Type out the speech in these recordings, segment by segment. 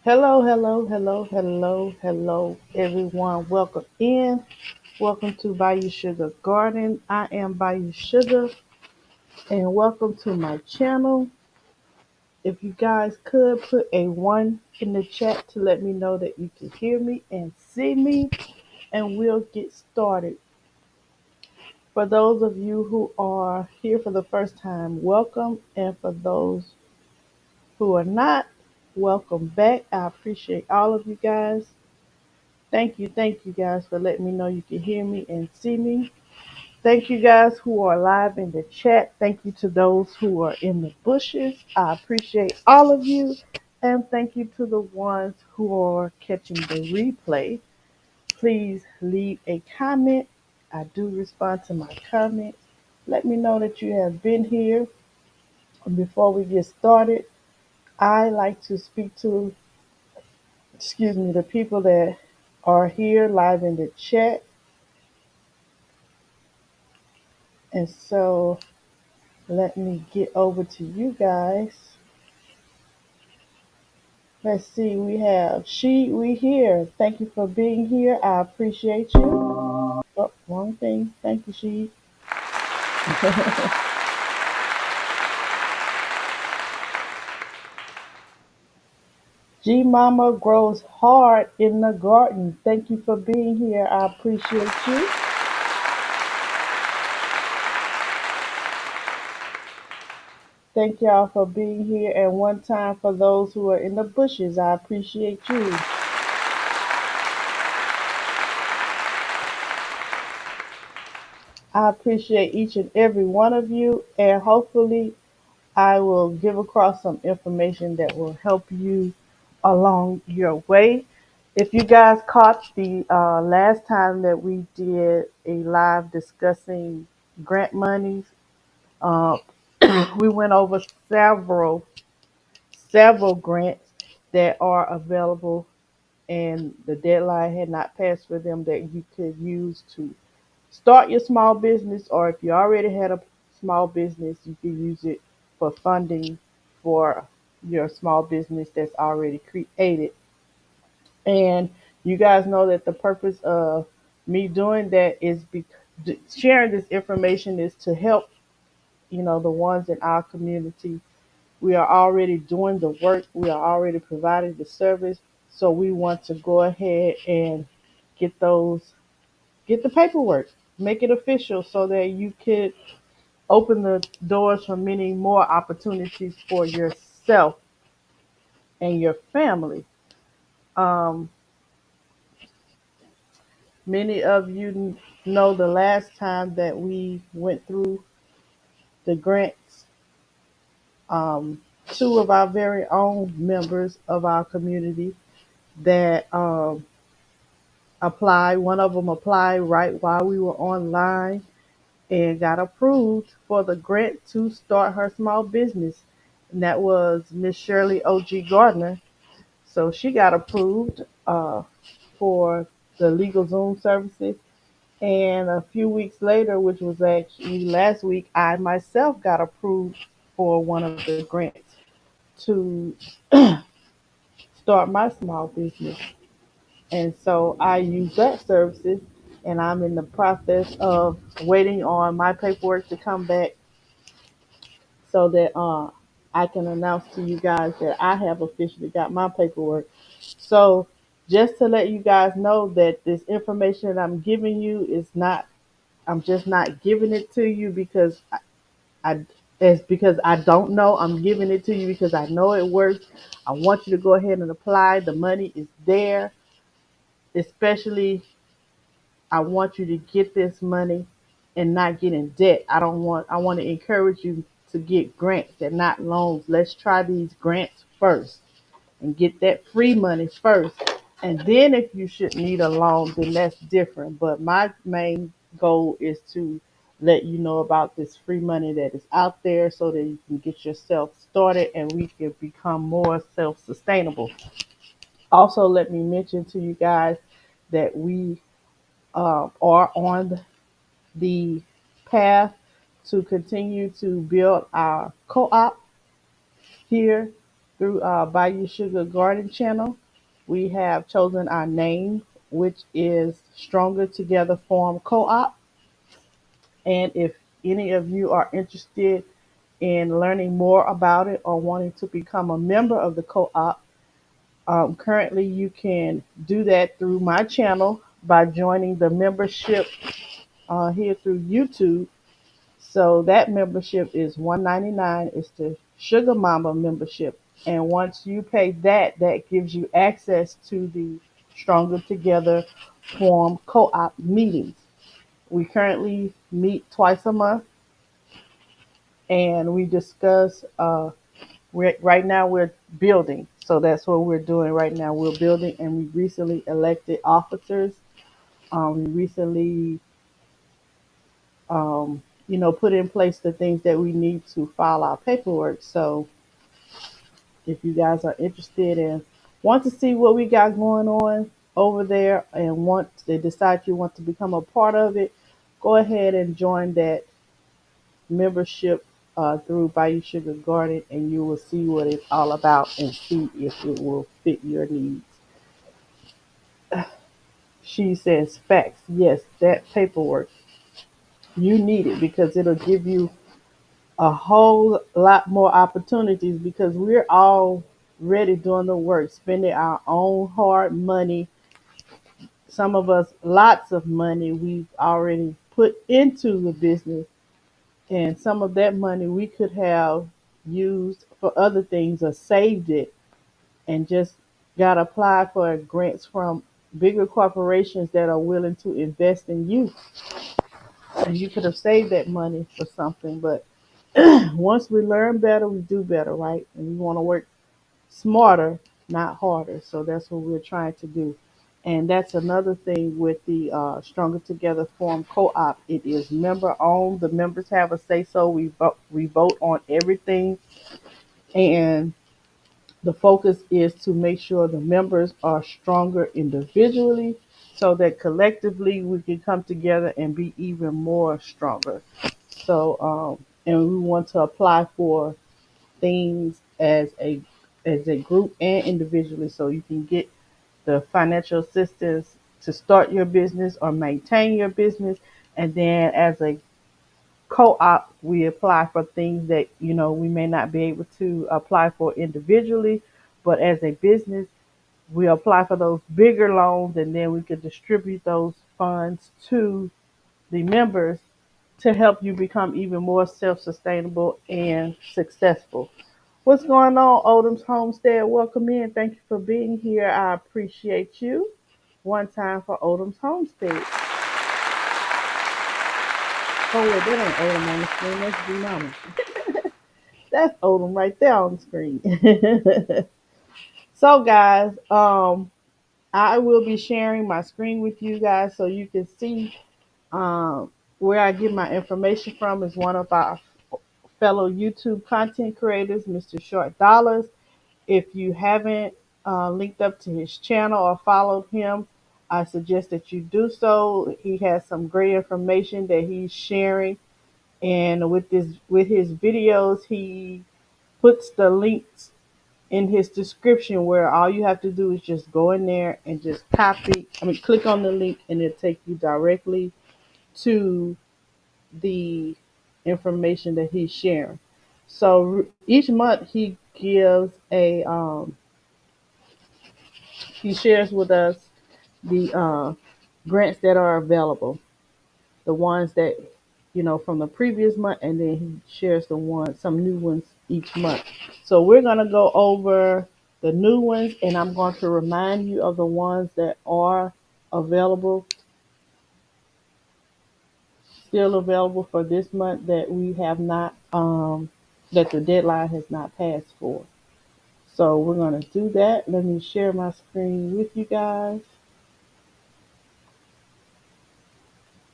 Hello, hello, hello, hello, hello, everyone. Welcome in. Welcome to Bayou Sugar Garden. I am Bayou Sugar, and welcome to my channel. If you guys could put a one in the chat to let me know that you can hear me and see me, and we'll get started. For those of you who are here for the first time, welcome. And for those who are not, welcome back. I appreciate all of you guys. Thank you guys for letting me know you can hear me and see me. Thank you guys who are live in the chat. Thank you to those who are in the bushes. I appreciate all of you. And thank you to the ones who are catching the replay. Please leave a comment. I do respond to my comments. Let me know that you have been here. Before we get started, I like to speak to, the people that are here live in the chat. And so let me get over to you guys. Let's see, we have we here. Thank you for being here. I appreciate you. Oh, wrong thing. Thank you, she. G Mama grows hard in the garden. Thank you for being here. I appreciate you. Thank y'all for being here. And one time for those who are in the bushes, I appreciate you. I appreciate each and every one of you. And hopefully I will give across some information that will help you along your way. If you guys caught the last time that we did a live discussing grant monies, uh, we went over several grants that are available, and the deadline had not passed for them that you could use to start your small business, or if you already had a small business, you can use it for funding for your small business that's already created. And you guys know that the purpose of me doing that is sharing this information is to help, the ones in our community. We are already doing the work, we are already providing the service. So we want to go ahead and get those, get the paperwork, make it official so that you could open the doors for many more opportunities for yourself and your family. Um, Many of you know the last time that we went through the grants, um, two of our very own members of our community that applied, one of them applied right while we were online and got approved for the grant to start her small business. And that was Miss Shirley O.G. Gardner. So she got approved for the legal Zoom services. And a few weeks later, which was actually last week, I myself got approved for one of the grants to start my small business. And so I use that services, and I'm in the process of waiting on my paperwork to come back so that I can announce to you guys that I have officially got my paperwork. So just to let you guys know that this information that I'm giving you is not, I'm just not giving it to you because I it's because I don't know. I'm giving it to you because I know it works. I want you to go ahead and apply. The money is there, especially I want you to get this money and not get in debt. I want to encourage you to get grants and not loans. Let's try these grants first and get that free money first. And then if you should need a loan, then that's different. But my main goal is to let you know about this free money that is out there so that you can get yourself started and we can become more self-sustainable. Also, let me mention to you guys that we are on the path to continue to build our co-op here. through Bayou Sugar Garden channel. We have chosen our name, which is Stronger Together Farm Co-op. And if any of you are interested in learning more about it or wanting to become a member of the co-op, currently you can do that through my channel by joining the membership here through YouTube. So that membership is $199. It's the Sugar Mama membership. And once you pay that, that gives you access to the Stronger Together Forum co-op meetings. We currently meet twice a month and we discuss, right now we're building. So that's what we're doing right now. We're building and we recently elected officers. We recently put in place the things that we need to file our paperwork. So if you guys are interested and want to see what we got going on over there and want to decide you want to become a part of it, go ahead and join that membership through Bayou Sugar Garden and you will see what it's all about and see if it will fit your needs. She says facts. Yes, that paperwork. You need it because it'll give you a whole lot more opportunities because we're already doing the work, spending our own hard money. Some of us, lots of money we've already put into the business, and some of that money we could have used for other things or saved it and just got applied for grants from bigger corporations that are willing to invest in you. And you could have saved that money for something, but once we learn better, we do better, right? And we want to work smarter, not harder. So that's what we're trying to do. And that's another thing with the Stronger Together Forum Co-op. It is member owned. The members have a say so. We vote on everything. And the focus is to make sure the members are stronger individually so that collectively we can come together and be even more stronger. So, and we want to apply for things as a group and individually so you can get the financial assistance to start your business or maintain your business. And then as a co-op, we apply for things that, we may not be able to apply for individually, but as a business, we apply for those bigger loans and then we could distribute those funds to the members to help you become even more self-sustainable and successful. What's going on, Odom's Homestead? Welcome in. Thank you for being here. I appreciate you. One time for Odom's Homestead. Oh, wait, that ain't Odom on the screen. That's B Mama. That's Odom right there on the screen. So, guys, I will be sharing my screen with you guys so you can see where I get my information from. Is one of our fellow YouTube content creators, Mr. Short Dollars. If you haven't linked up to his channel or followed him, I suggest that you do so. He has some great information that he's sharing, and with his videos, he puts the links in his description where all you have to do is just go in there and just click on the link, and it'll take you directly to the information that he's sharing. So each month he shares with us the grants that are available, the ones that from the previous month, and then he shares some new ones each month. So we're gonna go over the new ones, and I'm going to remind you of the ones that are available, still available for this month that we have not that the deadline has not passed for. So we're gonna do that. Let me share my screen with you guys.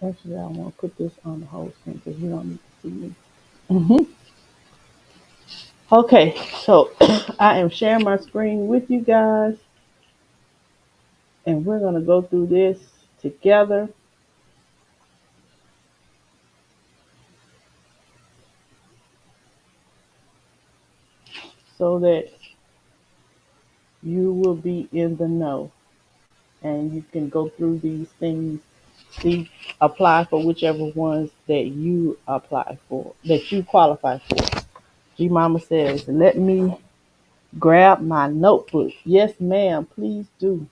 Actually, I want to put this on the whole screen because you don't need to see me. Okay, so I am sharing my screen with you guys, and we're going to go through this together. So that you will be in the know. And you can go through these things, see, apply for whichever ones that you apply for, that you qualify for. G Mama says, let me grab my notebook. Yes, ma'am, please do.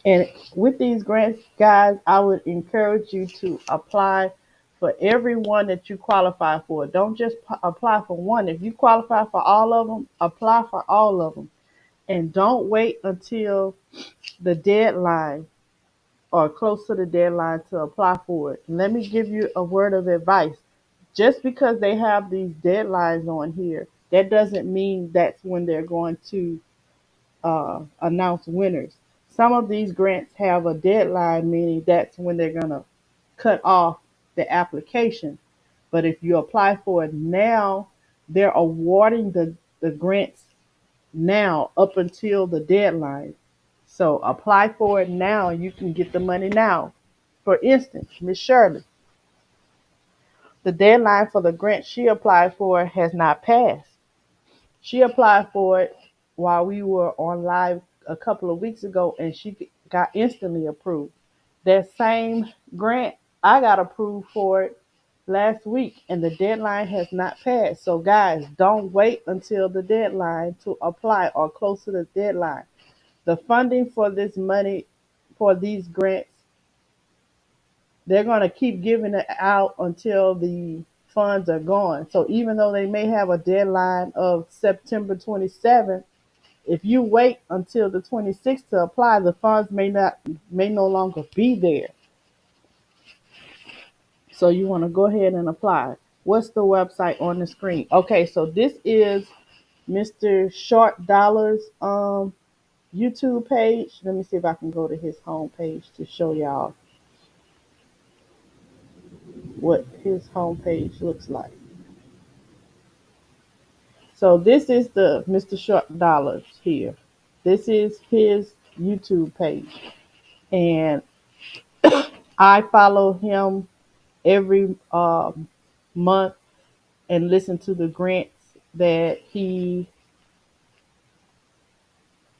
And with these grants, guys, I would encourage you to apply for every one that you qualify for. Don't just apply for one. If you qualify for all of them, apply for all of them. And don't wait until the deadline or close to the deadline to apply for it. Let me give you a word of advice. Just because they have these deadlines on here, that doesn't mean that's when they're going to announce winners. Some of these grants have a deadline, meaning that's when they're going to cut off the application. But if you apply for it now, they're awarding the grants now up until the deadline. So apply for it now. You can get the money now. For instance, Miss Shirley, the deadline for the grant she applied for has not passed. She applied for it while we were on live a couple of weeks ago, and she got instantly approved. That same grant, I got approved for it last week, and the deadline has not passed. So, guys, don't wait until the deadline to apply or close to the deadline. The funding for this money, for these grants, they're going to keep giving it out until the funds are gone. So even though they may have a deadline of September 27th, if you wait until the 26th to apply, the funds may no longer be there. So you want to go ahead and apply. What's the website on the screen? Okay, so this is Mr. Short Dollar's YouTube page. Let me see if I can go to his home page to show y'all what his home page looks like. So this is the Mr. Short Dollars here. This is his YouTube page. And I follow him every month and listen to the grants that he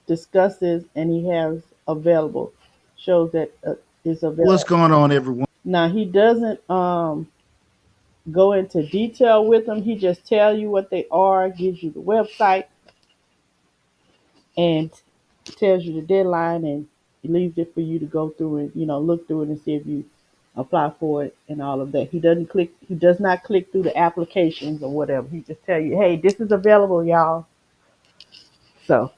discusses and he has available. Shows that is What's available. going on, everyone? Now he doesn't go into detail with them. He just tell you what they are, gives you the website, and tells you the deadline, and he leaves it for you to go through and look through it and see if you apply for it and all of that. He does not click through the applications or whatever. He just tell you, hey, this is available, y'all. So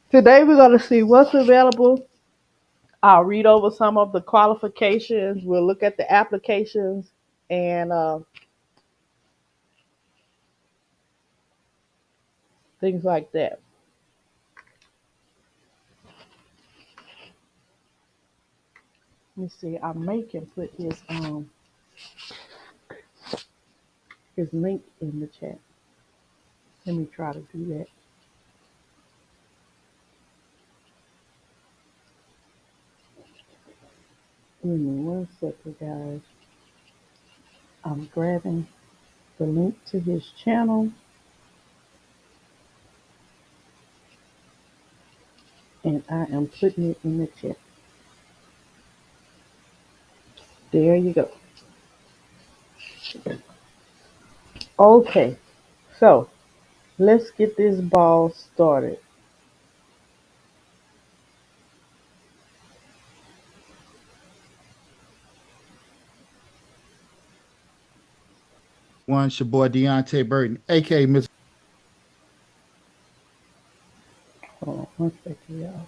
today we're gonna see what's available. I'll read over some of the qualifications. We'll look at the applications and things like that. Let me see. I may can put his link in the chat. Let me try to do that. Give me one second, guys. I'm grabbing the link to his channel and I am putting it in the chat. There you go. Okay, so let's get this ball started. One, it's your boy Deontay Burton, aka Mr. Hold on one second, y'all.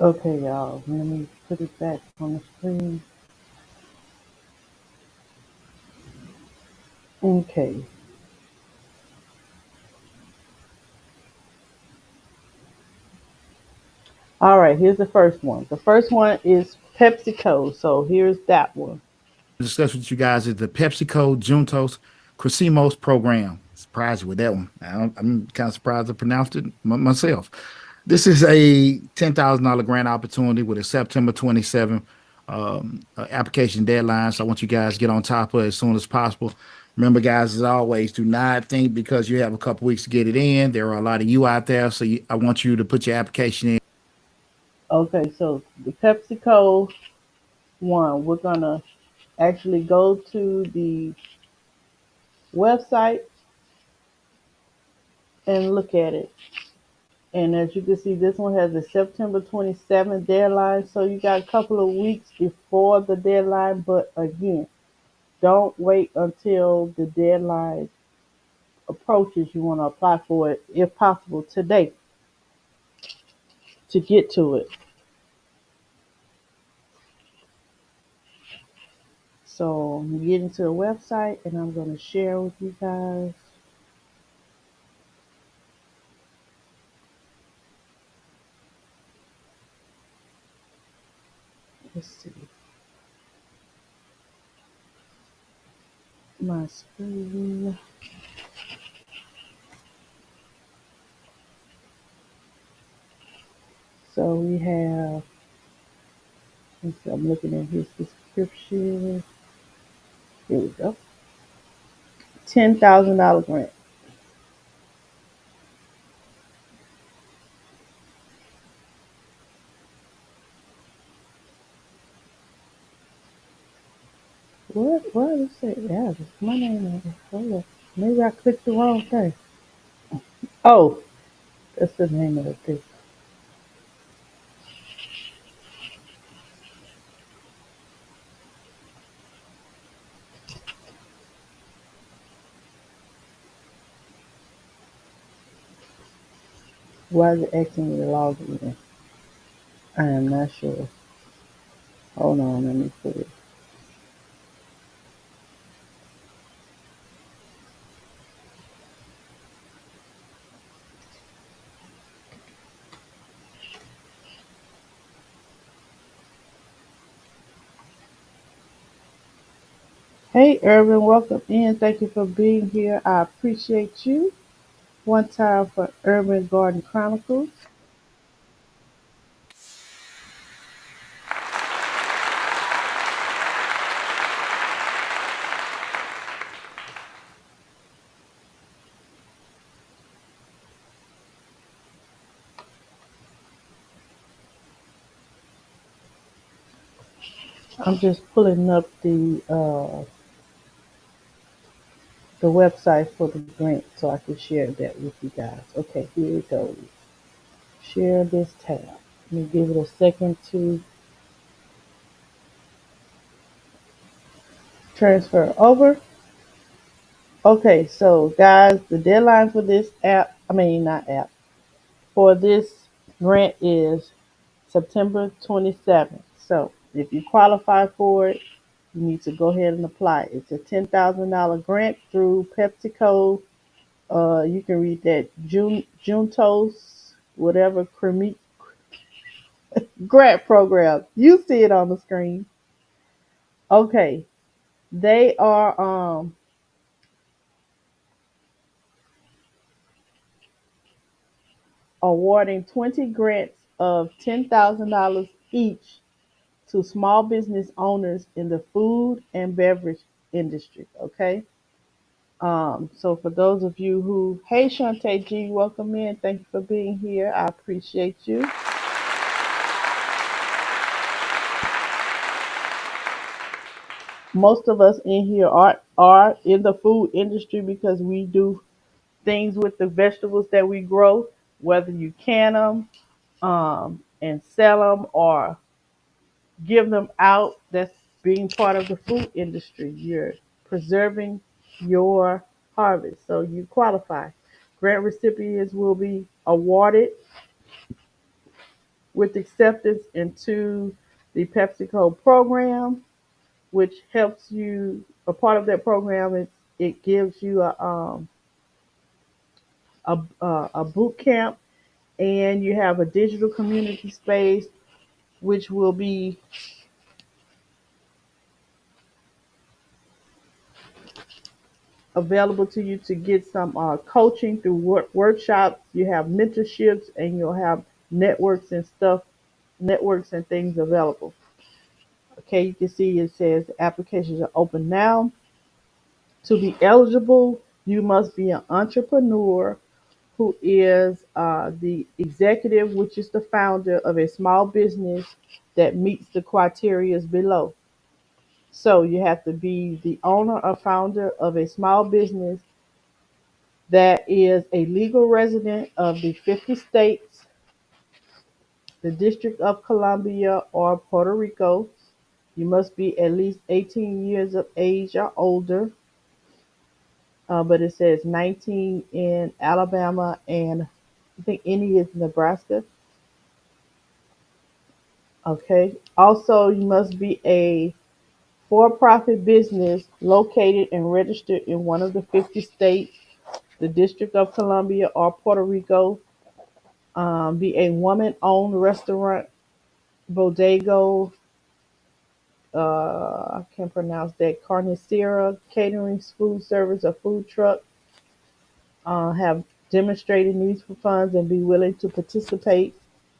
Okay, y'all. Let me put it back on the screen. Okay. All right, here's the first one. The first one is PepsiCo. So here's that one. Discuss with you guys is the PepsiCo Juntos Crescimos program. Surprised you with that one. I'm kind of surprised I pronounced it myself. This is a $10,000 grant opportunity with a September 27th application deadline. So I want you guys to get on top of it as soon as possible. Remember, guys, as always, do not think because you have a couple weeks to get it in. There are a lot of you out there. So I want you to put your application in. Okay, so the PepsiCo one, we're gonna actually go to the website and look at it. And as you can see, this one has a September 27th deadline. So you got a couple of weeks before the deadline. But again, don't wait until the deadline approaches. You want to apply for it, if possible, today to get to it. So I'm getting to the website and I'm going to share with you guys. Let's see my screen. So we have, let's see, I'm looking at his description. Here we go. $10,000 grant. What? What is it? Yeah, it's my name on it. Hold up. Maybe I clicked the wrong thing. Oh, that's the name of the thing. Why is it asking me to log in? I am not sure. Hold on, let me put it. Hey, Irvin, welcome in. Thank you for being here. I appreciate you. One time for Urban Garden Chronicles. I'm just pulling up the website for the grant so I can share that with you guys. Okay, here it goes. Share this tab. Let me give it a second to transfer over. Okay, so guys, the deadline for this app, I mean, not app, for this grant is September 27th. So if you qualify for it, you need to go ahead and apply. It's a $10,000 grant through PepsiCo. You can read that Juntos, whatever, grant program. You see it on the screen. Okay, they are awarding 20 grants of $10,000 each to small business owners in the food and beverage industry. Okay. So for those of you who, hey Shantae G, welcome in. Thank you for being here. I appreciate you. Most of us in here are in the food industry because we do things with the vegetables that we grow, whether you can them and sell them or give them out. That's being part of the food industry. You're preserving your harvest, so you qualify. Grant recipients will be awarded with acceptance into the PepsiCo program, which helps you. A part of that program is it gives you a boot camp, and you have a digital community space, which will be available to you to get some coaching through workshops. You have mentorships, and you'll have networks and stuff, networks and things available. Okay, you can see it says applications are open now. To be eligible, you must be an entrepreneur who is the executive, which is the founder of a small business that meets the criteria below. So you have to be the owner or founder of a small business that is a legal resident of the 50 states, the District of Columbia, or Puerto Rico. You must be at least 18 years of age or older, but it says 19 in Alabama, and I think any is Nebraska. Okay. Also, you must be a for profit business located and registered in one of the 50 states, the District of Columbia, or Puerto Rico. Be a woman owned restaurant, bodega, I can't pronounce that, carnicera, catering, food service, or food truck. Have demonstrated needs for funds and be willing to participate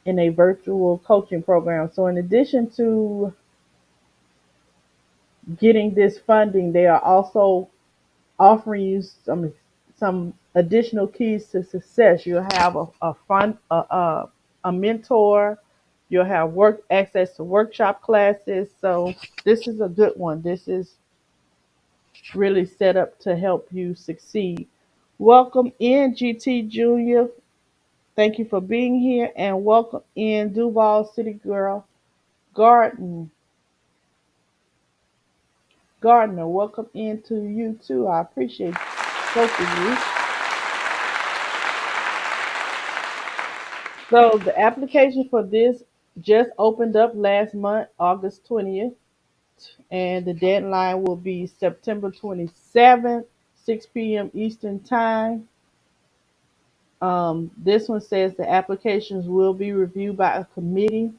in a virtual coaching program. So, in addition to getting this funding, they are also offering you some additional keys to success. You'll have a fund a mentor. You'll have work access to workshop classes. So this is a good one. This is really set up to help you succeed. Welcome in GT Junior. Thank you for being here, and welcome in Duval City Girl Garden Gardner. Welcome into you too. I appreciate both of you. So the application for this just opened up last month, August 20th, and the deadline will be September 27th, 6 p.m. Eastern Time. This one says the applications will be reviewed by a committee,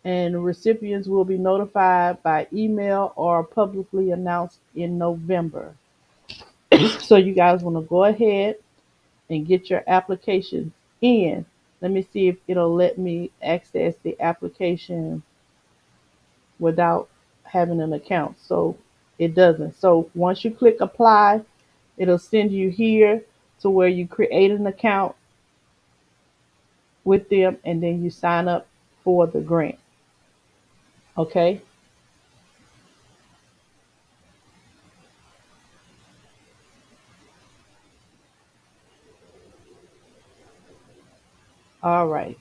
and recipients will be notified by email or publicly announced in November. So you guys want to go ahead and get your application in. Let me see if it'll let me access the application without having an account. So it doesn't. So once you click apply, it'll send you here to where you create an account with them, and then you sign up for the grant. Okay? All right.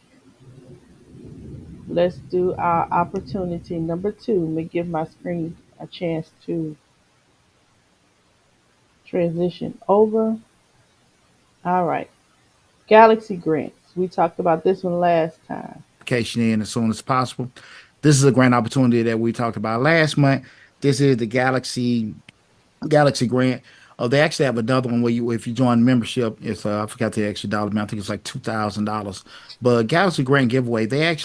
Let's do our opportunity number two. Let me give my screen a chance to transition over. All right. Galaxy grants. We talked about this one last time. Application in as soon as possible. This is a grant opportunity that we talked about last month. This is the Galaxy grant. They actually have another one where you, if you join membership, it's I forgot the extra dollar amount. I think it's like $2,000. But Galaxy Grant Giveaway, they're a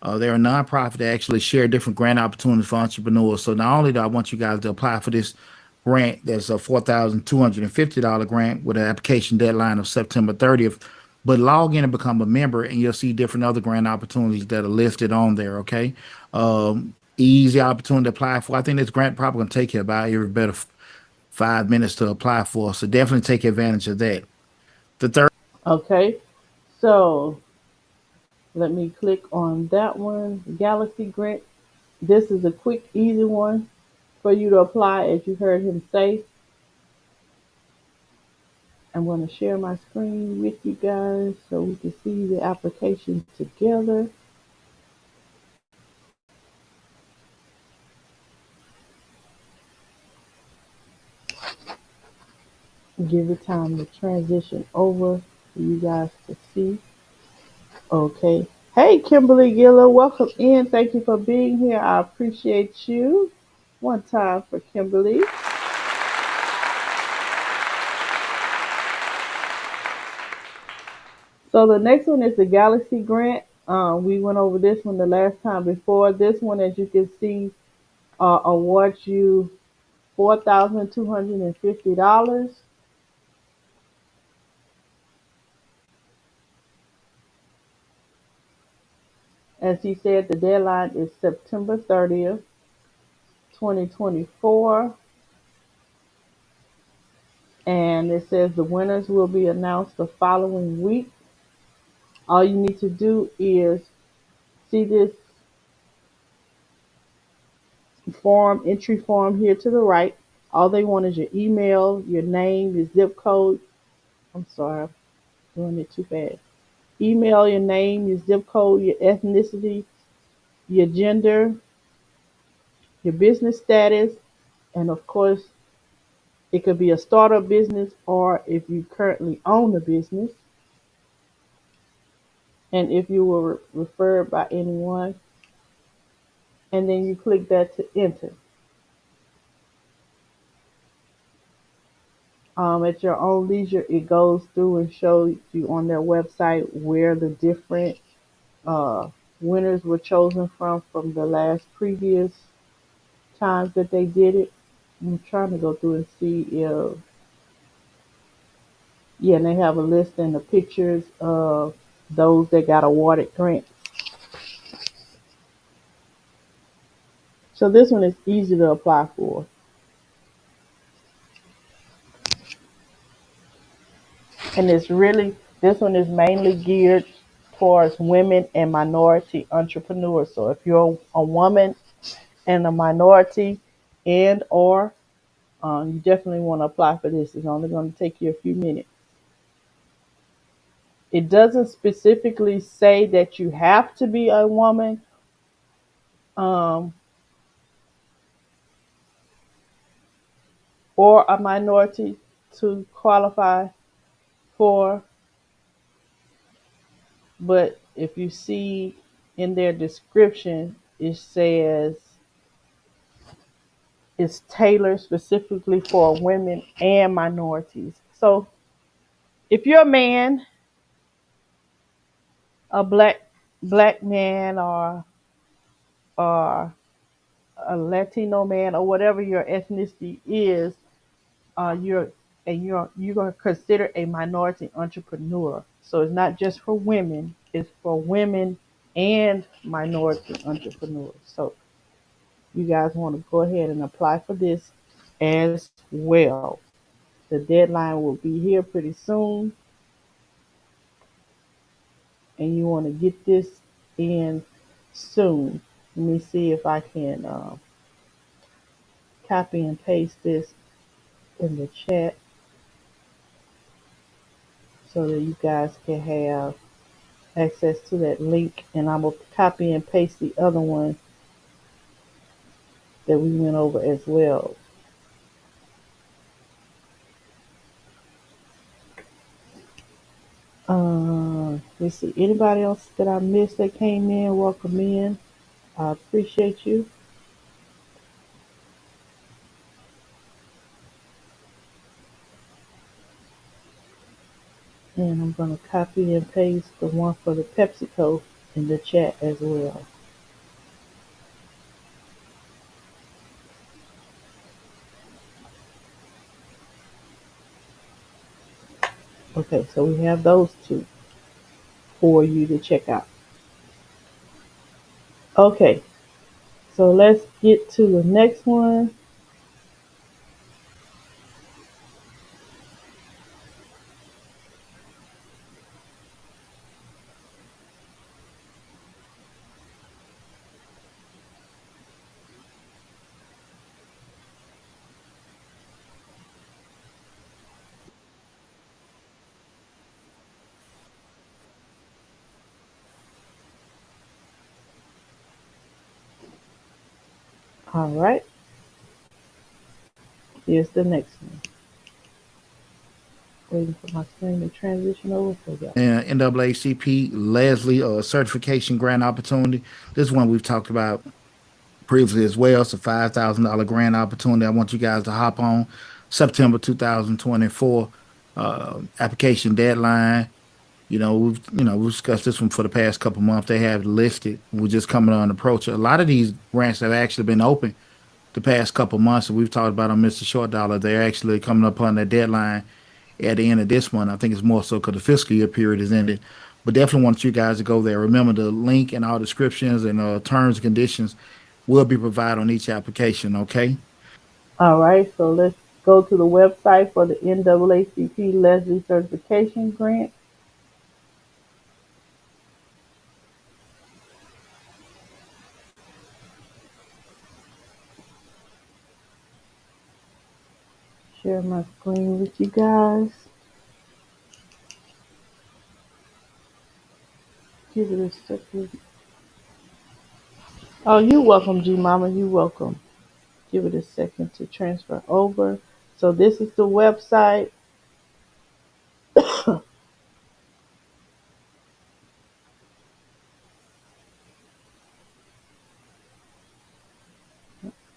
nonprofit that actually share different grant opportunities for entrepreneurs. So not only do I want you guys to apply for this grant, that's a $4,250 grant with an application deadline of September 30th. But log in and become a member, and you'll see different other grant opportunities that are listed on there. Okay, easy opportunity to apply for. I think this grant probably gonna take you about every bit of 5 minutes to apply for. So definitely take advantage of that. The third Okay. So let me click on that one. Galaxy grant. This is a quick, easy one for you to apply, as you heard him say. I'm going to share my screen with you guys so we can see the application together. Give it time to transition over for you guys to see. Okay. Hey, Kimberly Giller, welcome in. Thank you for being here. I appreciate you. One time for Kimberly. So the next one is the Galaxy Grant. We went over this one the last time before. This one, as you can see, awards you $4,250. As he said, the deadline is September 30th, 2024. And it says the winners will be announced the following week. All you need to do is see this entry form here to the right. All they want is your email, your name, your zip code. I'm sorry, I'm doing it too fast. Email, your name, your zip code, your ethnicity, your gender, your business status, and of course, it could be a startup business or if you currently own a business, and if you were referred by anyone, and then you click that to enter. At your own leisure, it goes through and shows you on their website where the different uh, winners were chosen from the last previous times that they did it. I'm trying to go through and see if, yeah, and they have a list and the pictures of those that got awarded grants. So this one is easy to apply for. And this one is mainly geared towards women and minority entrepreneurs. So if you're a woman and a minority and or you definitely want to apply for this. It's only going to take you a few minutes. It doesn't specifically say that you have to be a woman um, or a minority to qualify for, but if you see in their description, it says it's tailored specifically for women and minorities. So if you're a man, a black man, or a Latino man, or whatever your ethnicity is, you're you're going to consider a minority entrepreneur. So it's not just for women; it's for women and minority entrepreneurs. So you guys want to go ahead and apply for this as well. The deadline will be here pretty soon, and you want to get this in soon. Let me see if I can copy and paste this in the chat so that you guys can have access to that link. And I'm going to copy and paste the other one that we went over as well. Let's see. Anybody else that I missed that came in, welcome in. I appreciate you. And I'm going to copy and paste the one for the PepsiCo in the chat as well. Okay, so we have those two for you to check out. Okay, so let's get to the next one. All right, here's the next one. Waiting for my screen to transition over. So yeah. And NAACP Leslie certification grant opportunity. This one we've talked about previously as well. It's a $5,000 grant opportunity. I want you guys to hop on September 2024 application deadline. We've discussed this one for the past couple months. They have listed. We're just coming on approach. A lot of these grants have actually been open the past couple months. And we've talked about on Mr. Short Dollar. They're actually coming up on their deadline at the end of this month. I think it's more so because the fiscal year period is ended. But definitely want you guys to go there. Remember the link and all descriptions and terms and conditions will be provided on each application. Okay. All right, so let's go to the website for the NAACP Leslie Certification Grant. Share my screen with you guys. Give it a second. Oh, you're welcome, G Mama. You're welcome. Give it a second to transfer over. So this is the website. Let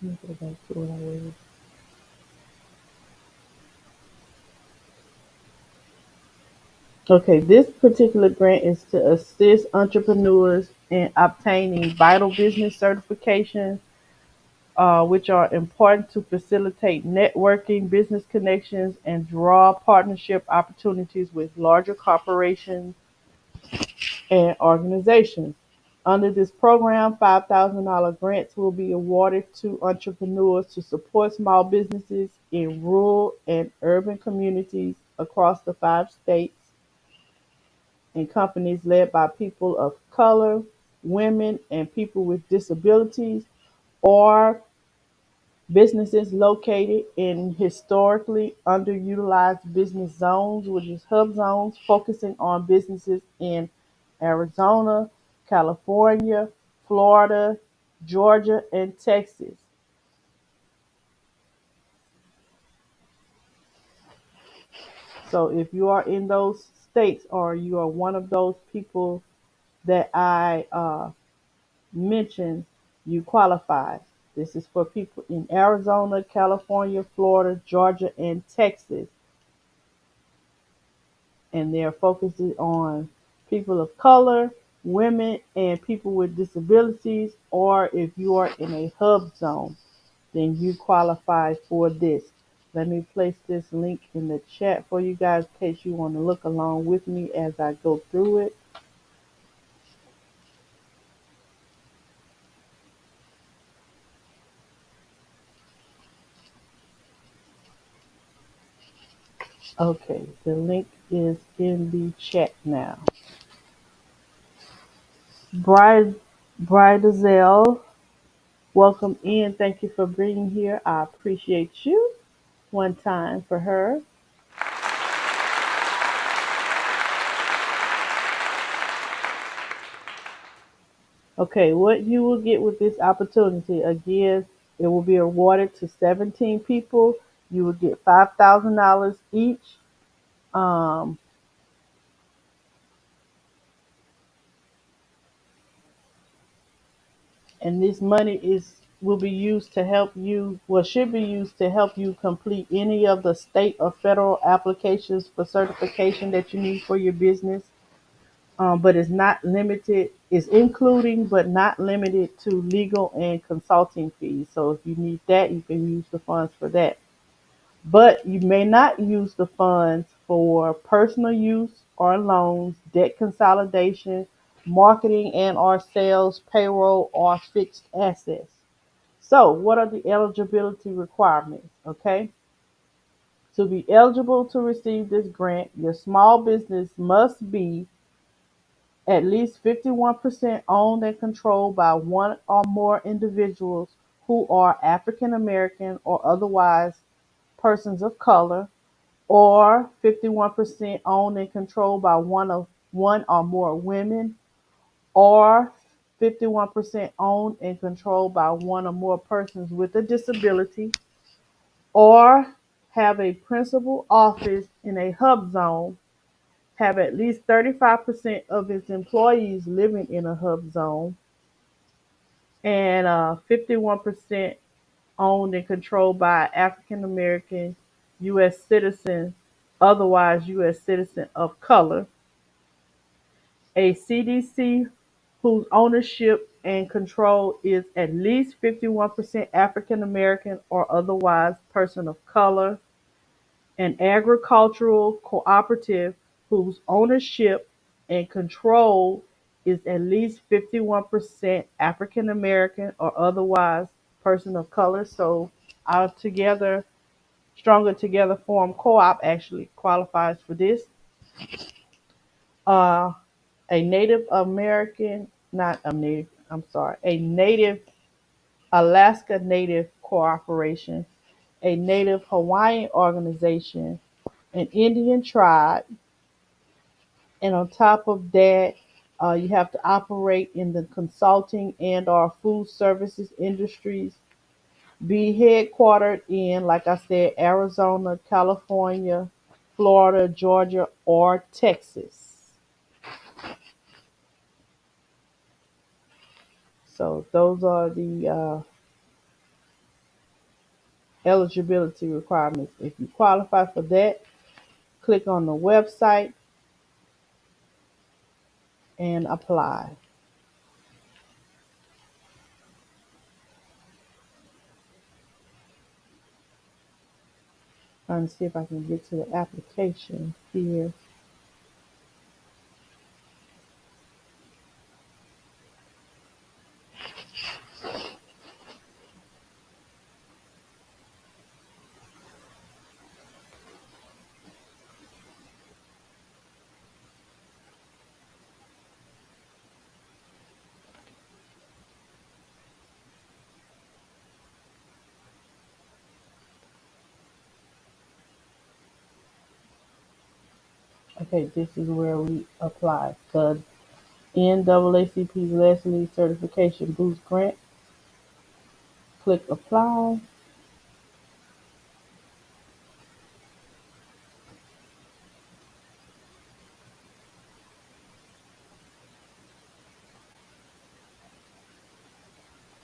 me go back to what I was. Okay, this particular grant is to assist entrepreneurs in obtaining vital business certifications, which are important to facilitate networking, business connections, and draw partnership opportunities with larger corporations and organizations. Under this program, $5,000 grants will be awarded to entrepreneurs to support small businesses in rural and urban communities across the 5 states, and companies led by people of color, women, and people with disabilities, or businesses located in historically underutilized business zones, which is hub zones, focusing on businesses in Arizona, California, Florida, Georgia, and Texas. So if you are in those states or you are one of those people that I mentioned, you qualify. This is for people in Arizona, California, Florida, Georgia, and Texas. And they're focusing on people of color, women, and people with disabilities, or if you are in a hub zone, then you qualify for this. Let me place this link in the chat for you guys in case you want to look along with me as I go through it. Okay, the link is in the chat now. Bride, Bridezelle, welcome in. Thank you for being here. I appreciate you. One time for her. Okay, what you will get with this opportunity, again, it will be awarded to 17 people. You will get $5,000 each. Um, and this money is will be used to help you, well, should be used to help you complete any of the state or federal applications for certification that you need for your business. But it's not limited, it's including but not limited to legal and consulting fees. So if you need that, you can use the funds for that. But you may not use the funds for personal use or loans, debt consolidation, marketing and or sales, payroll, or fixed assets. So, what are the eligibility requirements? Okay. To be eligible to receive this grant, your small business must be at least 51% owned and controlled by one or more individuals who are African American or otherwise persons of color, or 51% owned and controlled by one or more women, or 51% owned and controlled by one or more persons with a disability, or have a principal office in a hub zone, have at least 35% of its employees living in a hub zone, and 51% owned and controlled by African American U.S. citizen, otherwise U.S. citizen of color, a CDC whose ownership and control is at least 51% African American or otherwise person of color, an agricultural cooperative whose ownership and control is at least 51% African American or otherwise person of color. So our Together, Stronger Together Farm Co-op actually qualifies for this. Uh, a Native American, not a Native, I'm sorry, a Native Alaska Native Corporation, a Native Hawaiian organization, an Indian tribe, and on top of that, you have to operate in the consulting and or food services industries. Be headquartered in, like I said, Arizona, California, Florida, Georgia, or Texas. So those are the eligibility requirements. If you qualify for that, click on the website and apply. Trying to see if I can get to the application here. Okay, this is where we apply. The NAACP Leslie Certification Boost Grant. Click apply.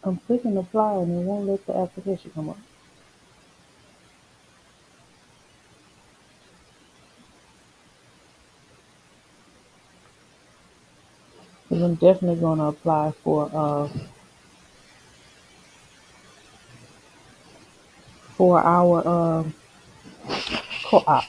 I'm clicking apply and it won't let the application come up. Because I'm definitely going to apply for our co-op.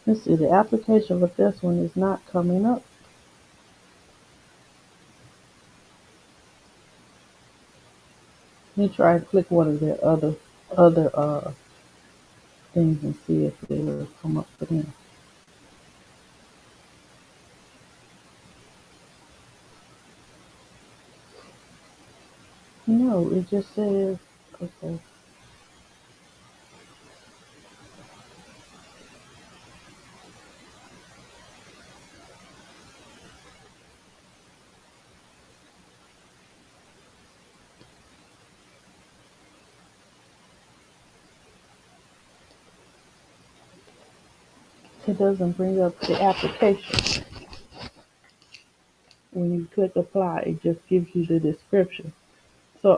Let's see, the application for this one is not coming up. Let me try and click one of their other things and see if it will come up for them. No, it just says, okay, it doesn't bring up the application. When you click apply, it just gives you the description. So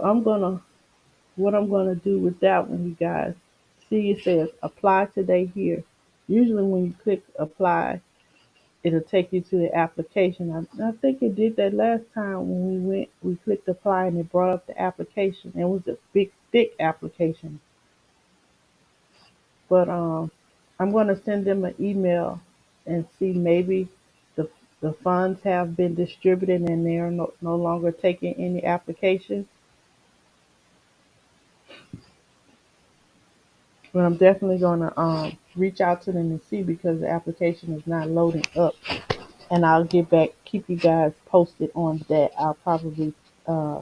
what I'm gonna do with that one, you guys, see it says apply today here. Usually when you click apply, it'll take you to the application. I think it did that last time when we clicked apply and it brought up the application. It was a big, thick application. But I'm gonna send them an email and see maybe the The funds have been distributed and they are no longer taking any applications. But I'm definitely going to reach out to them and see because the application is not loading up. And I'll get back, keep you guys posted on that. I'll probably uh,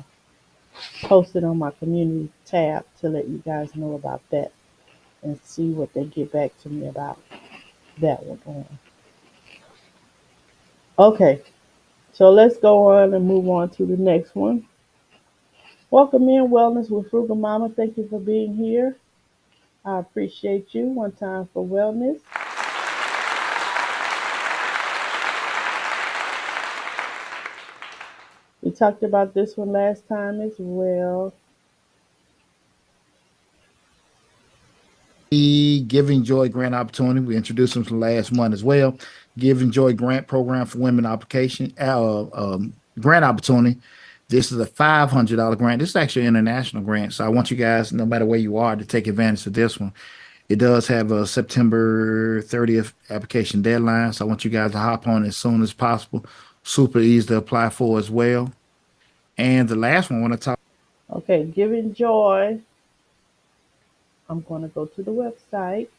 post it on my community tab to let you guys know about that and see what they get back to me about that one on. Okay, so let's go on and move on to the next one. Welcome in Wellness with Frugal Mama. Thank you for being here. I appreciate you. One time for wellness. We talked about this one last time as well. The Giving Joy Grant Opportunity. We introduced them to last month as well. Giving Joy Grant Program for Women Application Grant Opportunity. This is a $500 grant. This is actually an international grant. So I want you guys, no matter where you are, to take advantage of this one. It does have a September 30th application deadline. So I want you guys to hop on as soon as possible. Super easy to apply for as well. And the last one I want to talk. Okay, Giving Joy. I'm going to go to the website,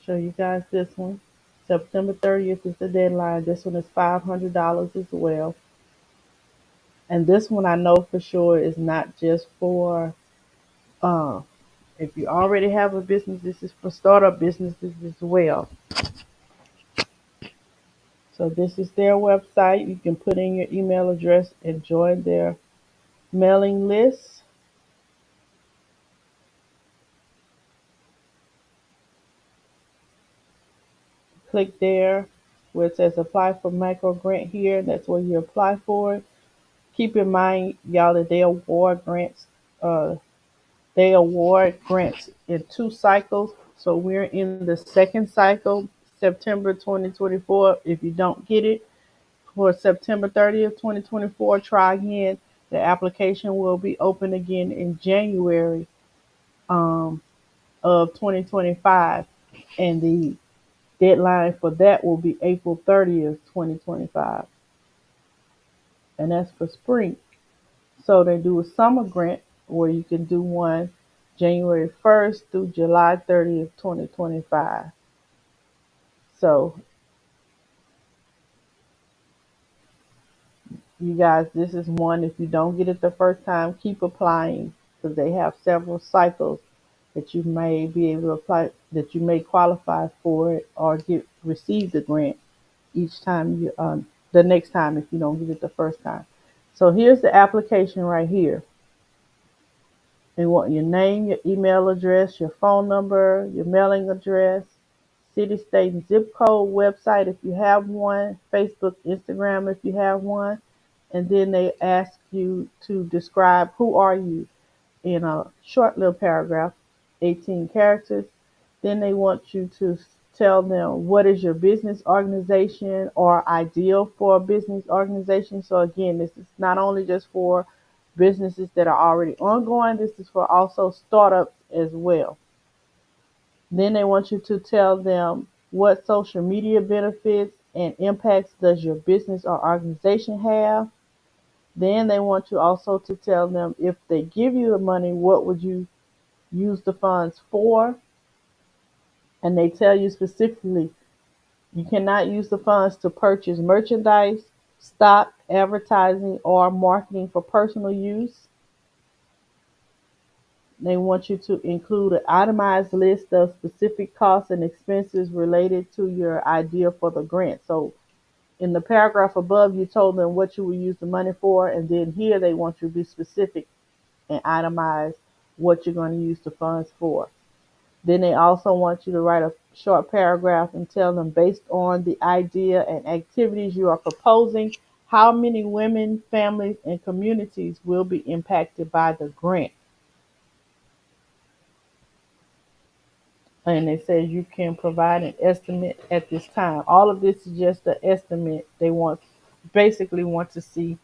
show you guys this one. September 30th is the deadline. This one is $500 as well. And this one I know for sure is not just for, uh, if you already have a business, this is for startup businesses as well. So this is their website. You can put in your email address and join their mailing list. Click there where it says apply for micro grant here. That's where you apply for it. Keep in mind, y'all, that uh, they award grants in two cycles. So we're in the second cycle, September 2024. If you don't get it for September 30th, 2024, try again. The application will be open again in January um, of 2025, and the deadline for that will be April 30th, 2025, and that's for spring. So they do a summer grant where you can do one January 1st through July 30th, 2025. So you guys, this is one. If you don't get it the first time, keep applying because they have several cycles that you may be able to apply, that you may qualify for it or get receive the grant each time the next time if you don't get it the first time. So here's the application right here. They want your name, your email address, your phone number, your mailing address, city, state, and zip code, website if you have one, Facebook, Instagram if you have one, and then they ask you to describe who are you in a short little paragraph, 18 characters. Then they want you to tell them what is your business organization or ideal for a business organization. So again, this is not only just for businesses that are already ongoing, this is for also startups as well. Then they want you to tell them what social media benefits and impacts does your business or organization have. Then they want you also to tell them if they give you the money, what would you use the funds for? And they tell you specifically you cannot use the funds to purchase merchandise, stock, advertising, or marketing for personal use. They want you to include an itemized list of specific costs and expenses related to your idea for the grant. So in the paragraph above, you told them what you would use the money for, and then here they want you to be specific and itemize what you're going to use the funds for. Then they also want you to write a short paragraph and tell them based on the idea and activities you are proposing, how many women, families, and communities will be impacted by the grant. And it says you can provide an estimate at this time. All of this is just an estimate. They want basically want to see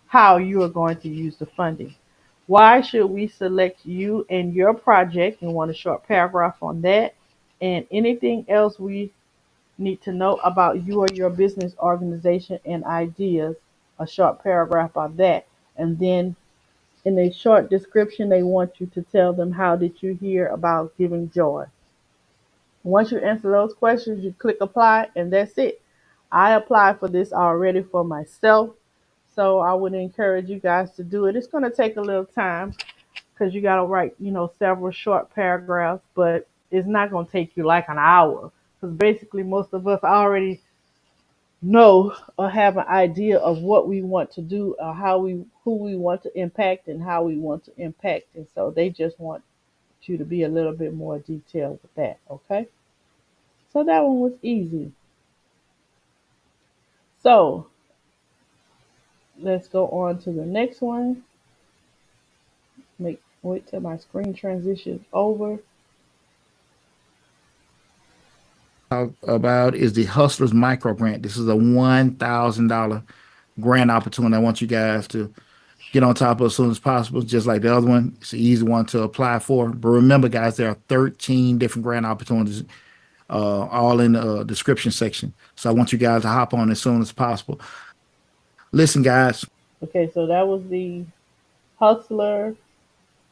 how you are going to use the funding. Why should we select you and your project? And want a short paragraph on that. And anything else we need to know about you or your business organization and ideas, a short paragraph on that. And then in a short description, they want you to tell them how did you hear about Giving Joy. Once you answer those questions, you click apply, and that's it. I applied for this already for myself, so I would encourage you guys to do it. It's going to take a little time because you got to write, several short paragraphs, but it's not going to take you like an hour because basically most of us already know or have an idea of what we want to do or who we want to impact and how we want to impact. And so they just want you to be a little bit more detailed with that, okay? So that one was easy. So let's go on to the next one. Wait till my screen transitions over. About is the Hustlers Micro Grant. This is a $1,000 grant opportunity. I want you guys to get on top of as soon as possible, just like the other one. It's an easy one to apply for. But remember, guys, there are 13 different grant opportunities, all in the description section. So I want you guys to hop on as soon as possible. Listen, guys. Okay, so that was the Hustler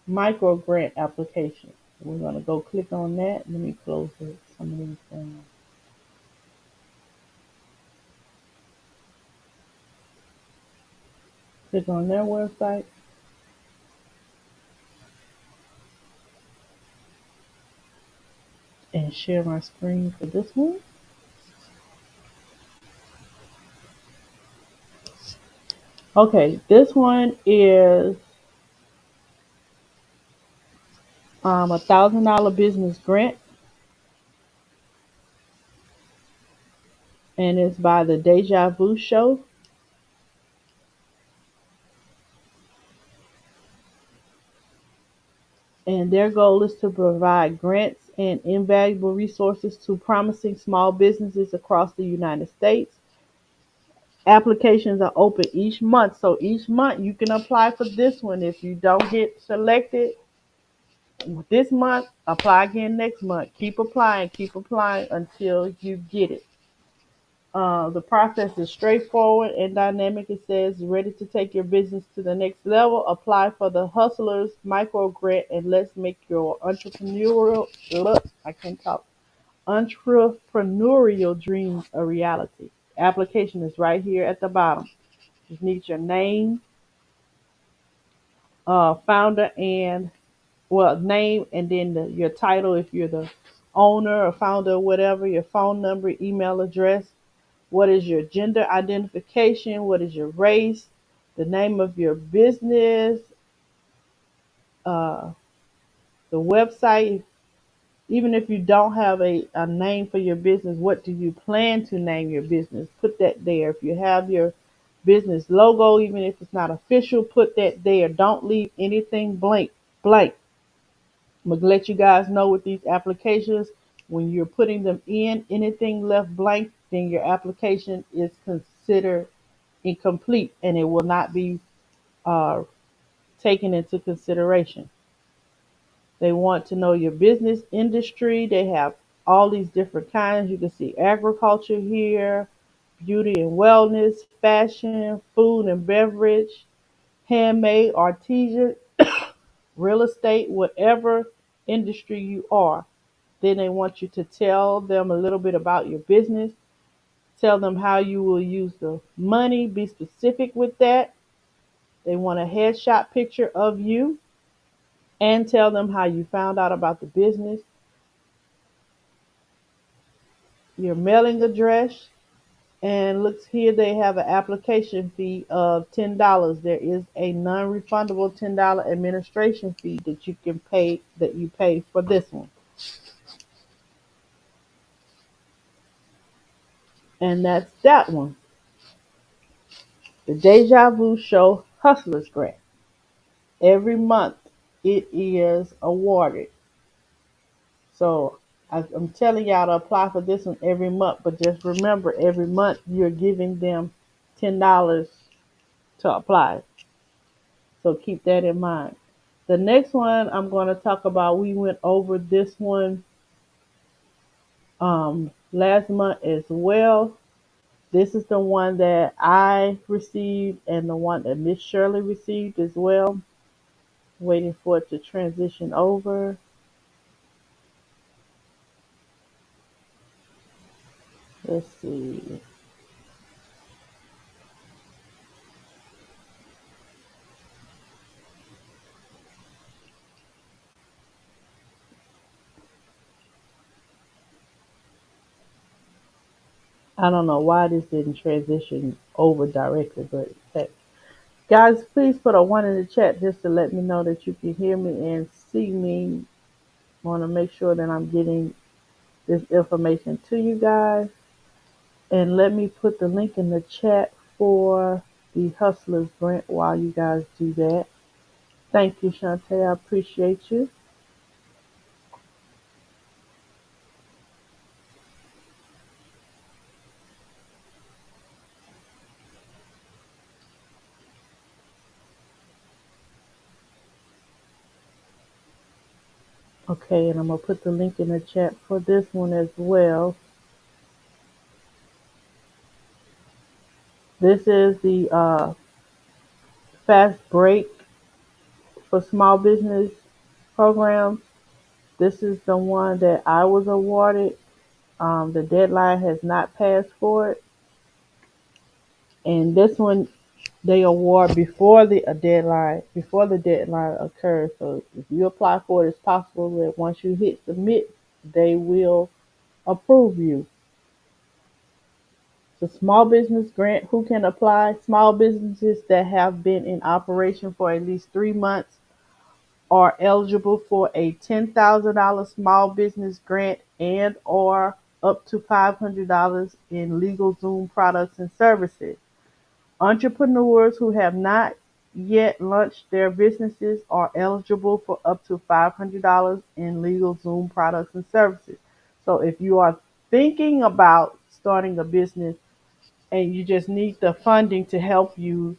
Micro Grant application. We're going to go click on that. Let me close some of these things. Click on their website and share my screen for this one. Okay, this one is $1,000 business grant, and it's by the Deja Vu Show. And their goal is to provide grants and invaluable resources to promising small businesses across the United States. Applications are open each month, so each month you can apply for this one. If you don't get selected this month, apply again next month. Keep applying until you get it. The process is straightforward and dynamic. It says, ready to take your business to the next level? Apply for the Hustlers Micro Grant and let's make your I can't talk, entrepreneurial dreams a reality. Application is right here at the bottom. You need your name, founder, and name, and then your title if you're the owner or founder or whatever, your phone number, email address. What is your gender identification? What is your race? The name of your business, uh, the website. Even if you don't have a name for your business, what do you plan to name your business? Put that there. If you have your business logo, even if it's not official, put that there. Don't leave anything blank. Blank. I'm gonna let you guys know with these applications, when you're putting them in, anything left blank, then your application is considered incomplete and it will not be uh, taken into consideration. They want to know your business industry. They have all these different kinds. You can see agriculture here, beauty and wellness, fashion, food and beverage, handmade, artisan, real estate, whatever industry you are. Then they want you to tell them a little bit about your business, tell them how you will use the money, be specific with that. They want a headshot picture of you and tell them how you found out about the business, your mailing address, and looks here they have an application fee of $10. There is a non-refundable $10 administration fee that you pay for this one. And that's that one. The Deja Vu Show Hustlers Grant. Every month it is awarded. So I'm telling y'all to apply for this one every month, but just remember every month you're giving them $10 to apply. So keep that in mind. The next one I'm going to talk about, we went over this one last month as well. This is the one that I received and the one that Miss Shirley received as well. Waiting for it to transition over. Let's see. I don't know why this didn't transition over directly, but hey. Guys, please put a one in the chat just to let me know that you can hear me and see me. Want to make sure that I'm getting this information to you guys. And let me put the link in the chat for the Hustlers Grant while you guys do that. Thank you, Shantae. I appreciate you. Okay, and I'm going to put the link in the chat for this one as well. This is the Fast Break for Small Business program. This is the one that I was awarded. The deadline has not passed for it. And this one they award before the deadline occurs. So if you apply for it, it's possible that once you hit submit, they will approve you. The small business grant, who can apply? Small businesses that have been in operation for at least 3 months are eligible for a $10,000 small business grant and or up to $500 in LegalZoom products and services. Entrepreneurs who have not yet launched their businesses are eligible for up to $500 in LegalZoom products and services. So if you are thinking about starting a business and you just need the funding to help you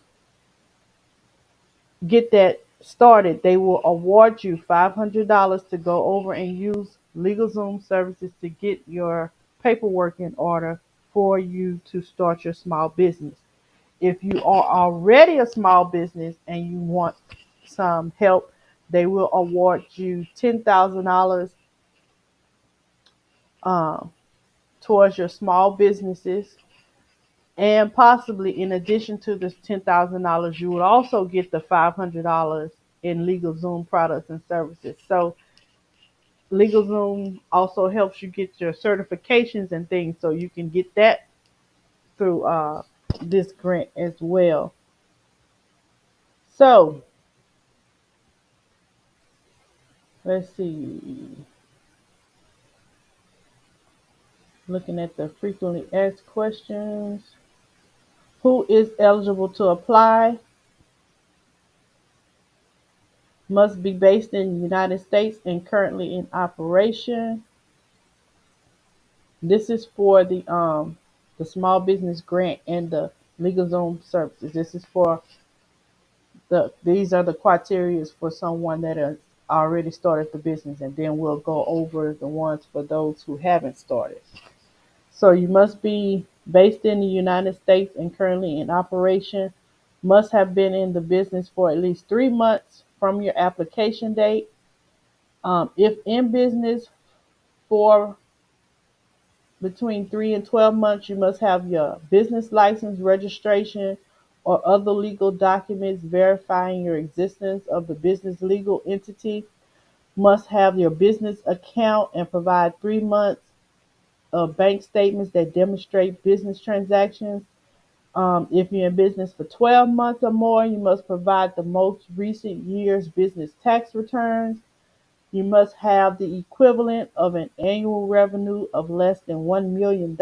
get that started, they will award you $500 to go over and use LegalZoom services to get your paperwork in order for you to start your small business. If you are already a small business and you want some help, they will award you $10,000 um, towards your small businesses. And possibly, in addition to this $10,000, you would also get the $500 in LegalZoom products and services. So, LegalZoom also helps you get your certifications and things, so you can get that through this grant as well. So, let's see. Looking at the frequently asked questions. Who is eligible to apply? Must be based in the United States and currently in operation. This is for the small business grant and the legal zone services. This is for these are the criteria for someone that has already started the business, and then we'll go over the ones for those who haven't started. So you must be based in the United States and currently in operation, must have been in the business for at least 3 months from your application date. If in business for between 3 and 12 months, you must have your business license, registration, or other legal documents verifying your existence of the business legal entity. Must have your business account and provide 3 months of bank statements that demonstrate business transactions. If you're in business for 12 months or more, you must provide the most recent year's business tax returns. You must have the equivalent of an annual revenue of less than $1 million.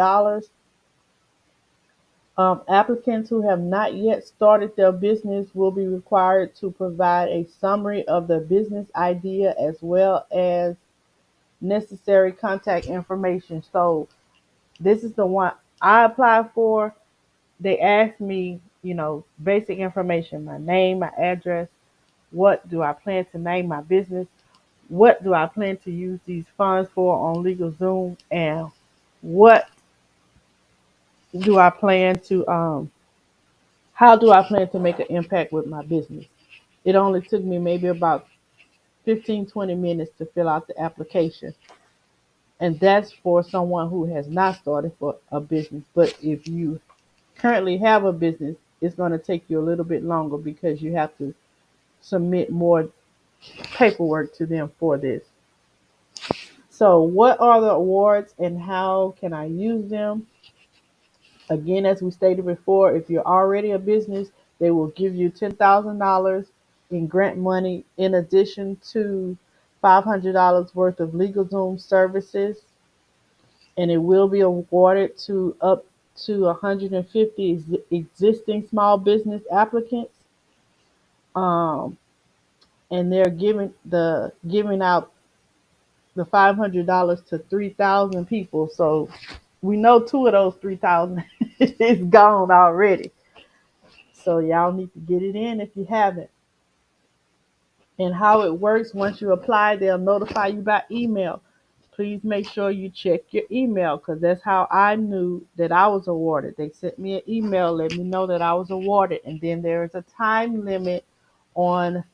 Applicants who have not yet started their business will be required to provide a summary of their business idea as well as necessary contact information. So, this is the one I applied for. They asked me, basic information, my name, my address, what do I plan to name my business, what do I plan to use these funds for on LegalZoom, and what do I plan to how do I plan to make an impact with my business? It only took me maybe about 15-20 minutes to fill out the application. And that's for someone who has not started for a business. But if you currently have a business, it's going to take you a little bit longer because you have to submit more paperwork to them for this. So, what are the awards and how can I use them? Again, as we stated before, if you're already a business, they will give you $10,000 in grant money in addition to $500 worth of LegalZoom services, and it will be awarded to up to 150 existing small business applicants. Um, and they're giving out the $500 to 3,000 people. So we know two of those 3,000 is gone already. So y'all need to get it in if you haven't. And how it works, once you apply, they'll notify you by email. Please make sure you check your email because that's how I knew that I was awarded. They sent me an email, let me know that I was awarded. And then there is a time limit on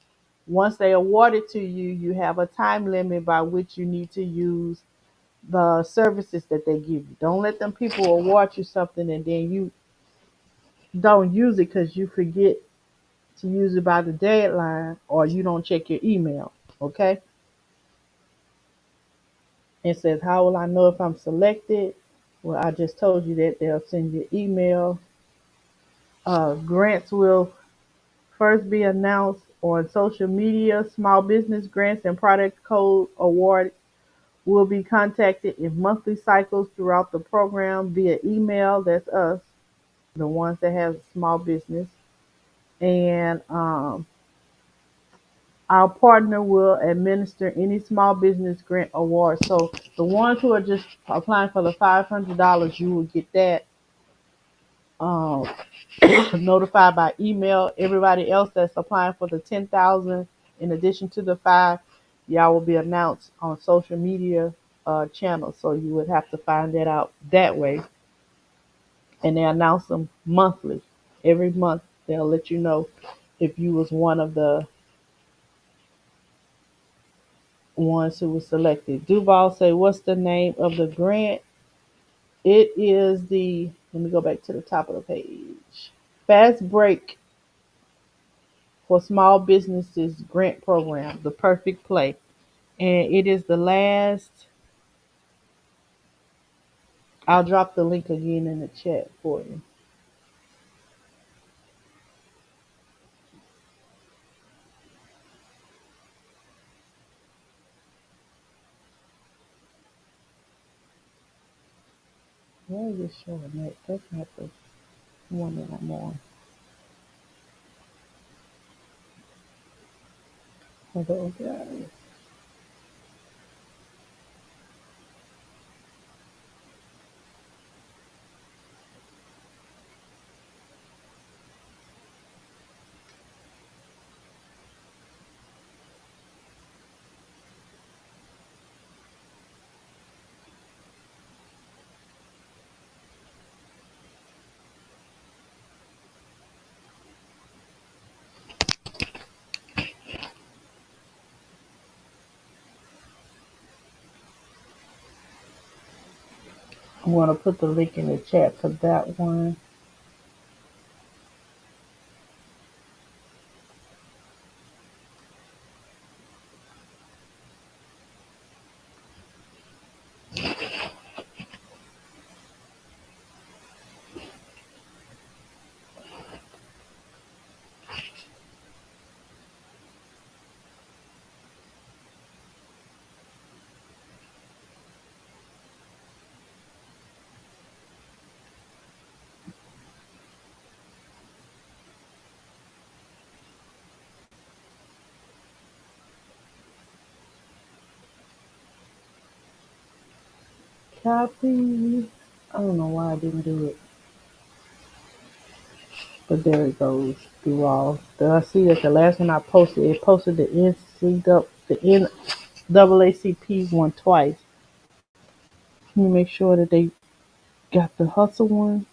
once they award it to you, you have a time limit by which you need to use the services that they give you. Don't let them people award you something and then you don't use it because you forget to use it by the deadline or you don't check your email. Okay? It says, how will I know if I'm selected? Well, I just told you that they'll send you an email. Grants will first be announced on social media. Small business grants and product code award will be contacted in monthly cycles throughout the program via email. That's us, the ones that have small business. And our partner will administer any small business grant award. So the ones who are just applying for the $500, you will get that um, notified by email. Everybody else that's applying for the 10,000, in addition to the five, y'all will be announced on social media channels. So you would have to find that out that way. And they announce them monthly. Every month they'll let you know if you was one of the ones who was selected. Duval say, what's the name of the grant? It is the, let me go back to the top of the page. Fast Break for Small Businesses Grant Program, the perfect play. And it is the last, I'll drop the link again in the chat for you. Where is it showing that? That's not the one that I'm on. Hold on, guys. I'm going to put the link in the chat for that one. Copy. I don't know why I didn't do it, but there it goes through all. Did I see that the last one I posted, it posted the NAACP one twice. Let me make sure that they Got the hustle one.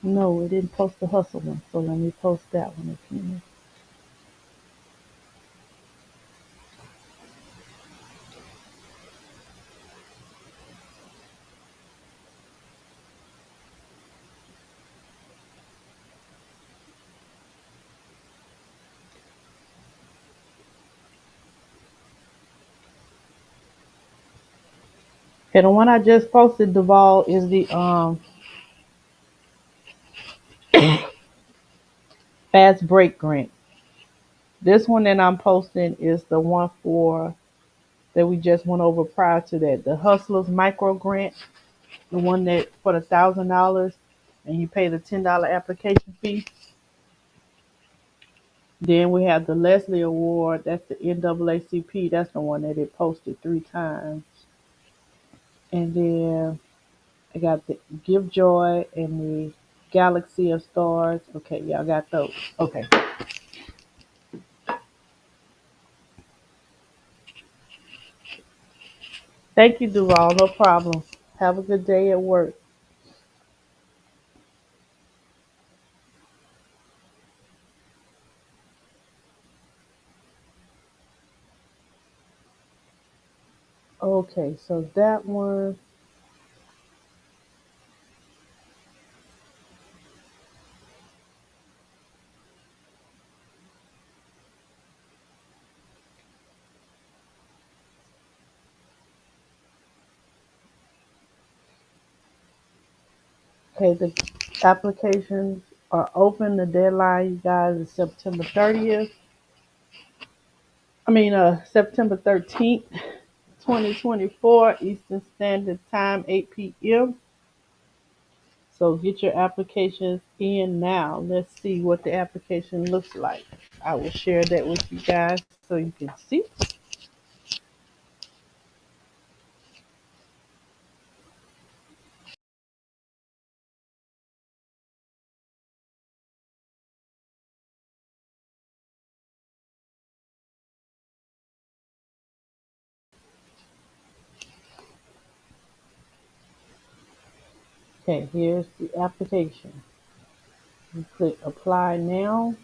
No, it didn't post the hustle one. So let me post that one again. Okay, the one I just posted, Duval, is the fast break grant. This one that I'm posting is the one for that we just went over prior to that. The Hustlers Micro Grant, the one that for the $1,000 and you pay the $10 application fee. Then we have the Leslie Award, that's the NAACP, that's the one that it posted 3 times. And then I got the Give Joy and the Galaxy of Stars. Okay, y'all got those. Okay. Thank you, Duval. No problem. Have a good day at work. Okay, so that one. Okay, the applications are open. The deadline, you guys, is September 30th. September 13th, 2024, Eastern Standard Time, 8 p.m. So get your applications in now. Let's see what the application looks like. I will share that with you guys so you can see. Okay, here's the application. You click apply now.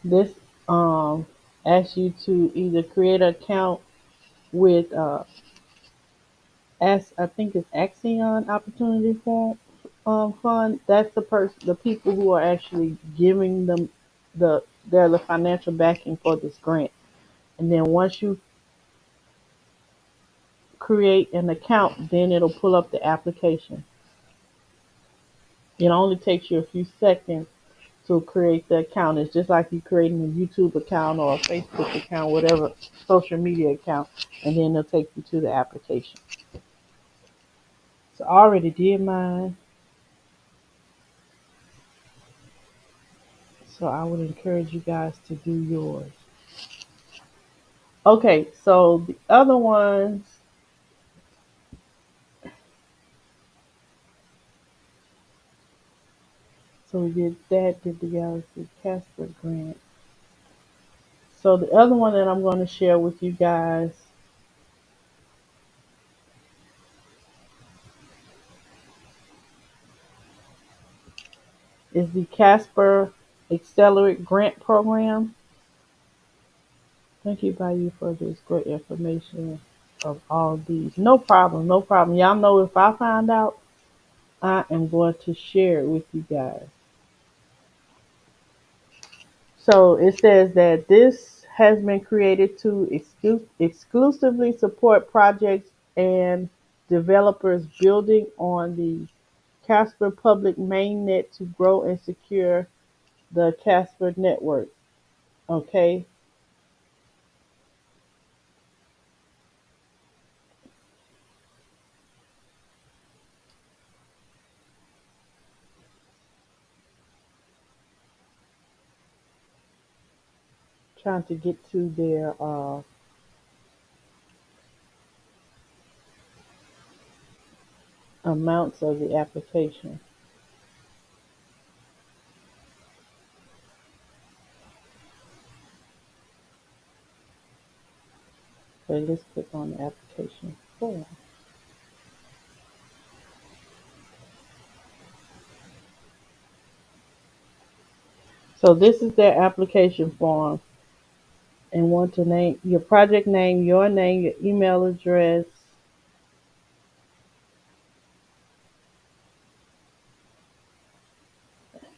This asks you to either create an account with I think it's Axion Opportunity Fund. That's the people who are actually giving them they're the financial backing for this grant. And then once you create an account, then it'll pull up the application. It only takes you a few seconds to create the account. It's just like you creating a YouTube account or a Facebook account, whatever social media account, and then it'll take you to the application. So I already did mine, so I would encourage you guys to do yours. Okay, so the other ones, so we did that, did the Galaxy Casper grant. So the other one that I'm going to share with you guys is the Casper Accelerate Grant Program. Thank you, Bayou, for this great information of all these. No problem, no problem. Y'all know if I find out, I am going to share it with you guys. So it says that this has been created to exclusively support projects and developers building on the Casper Public Mainnet to grow and secure the Casper network. Okay, trying to get to their amounts of the application. Okay, let's click on the application form. So this is their application form, and want to name your project name, your email address,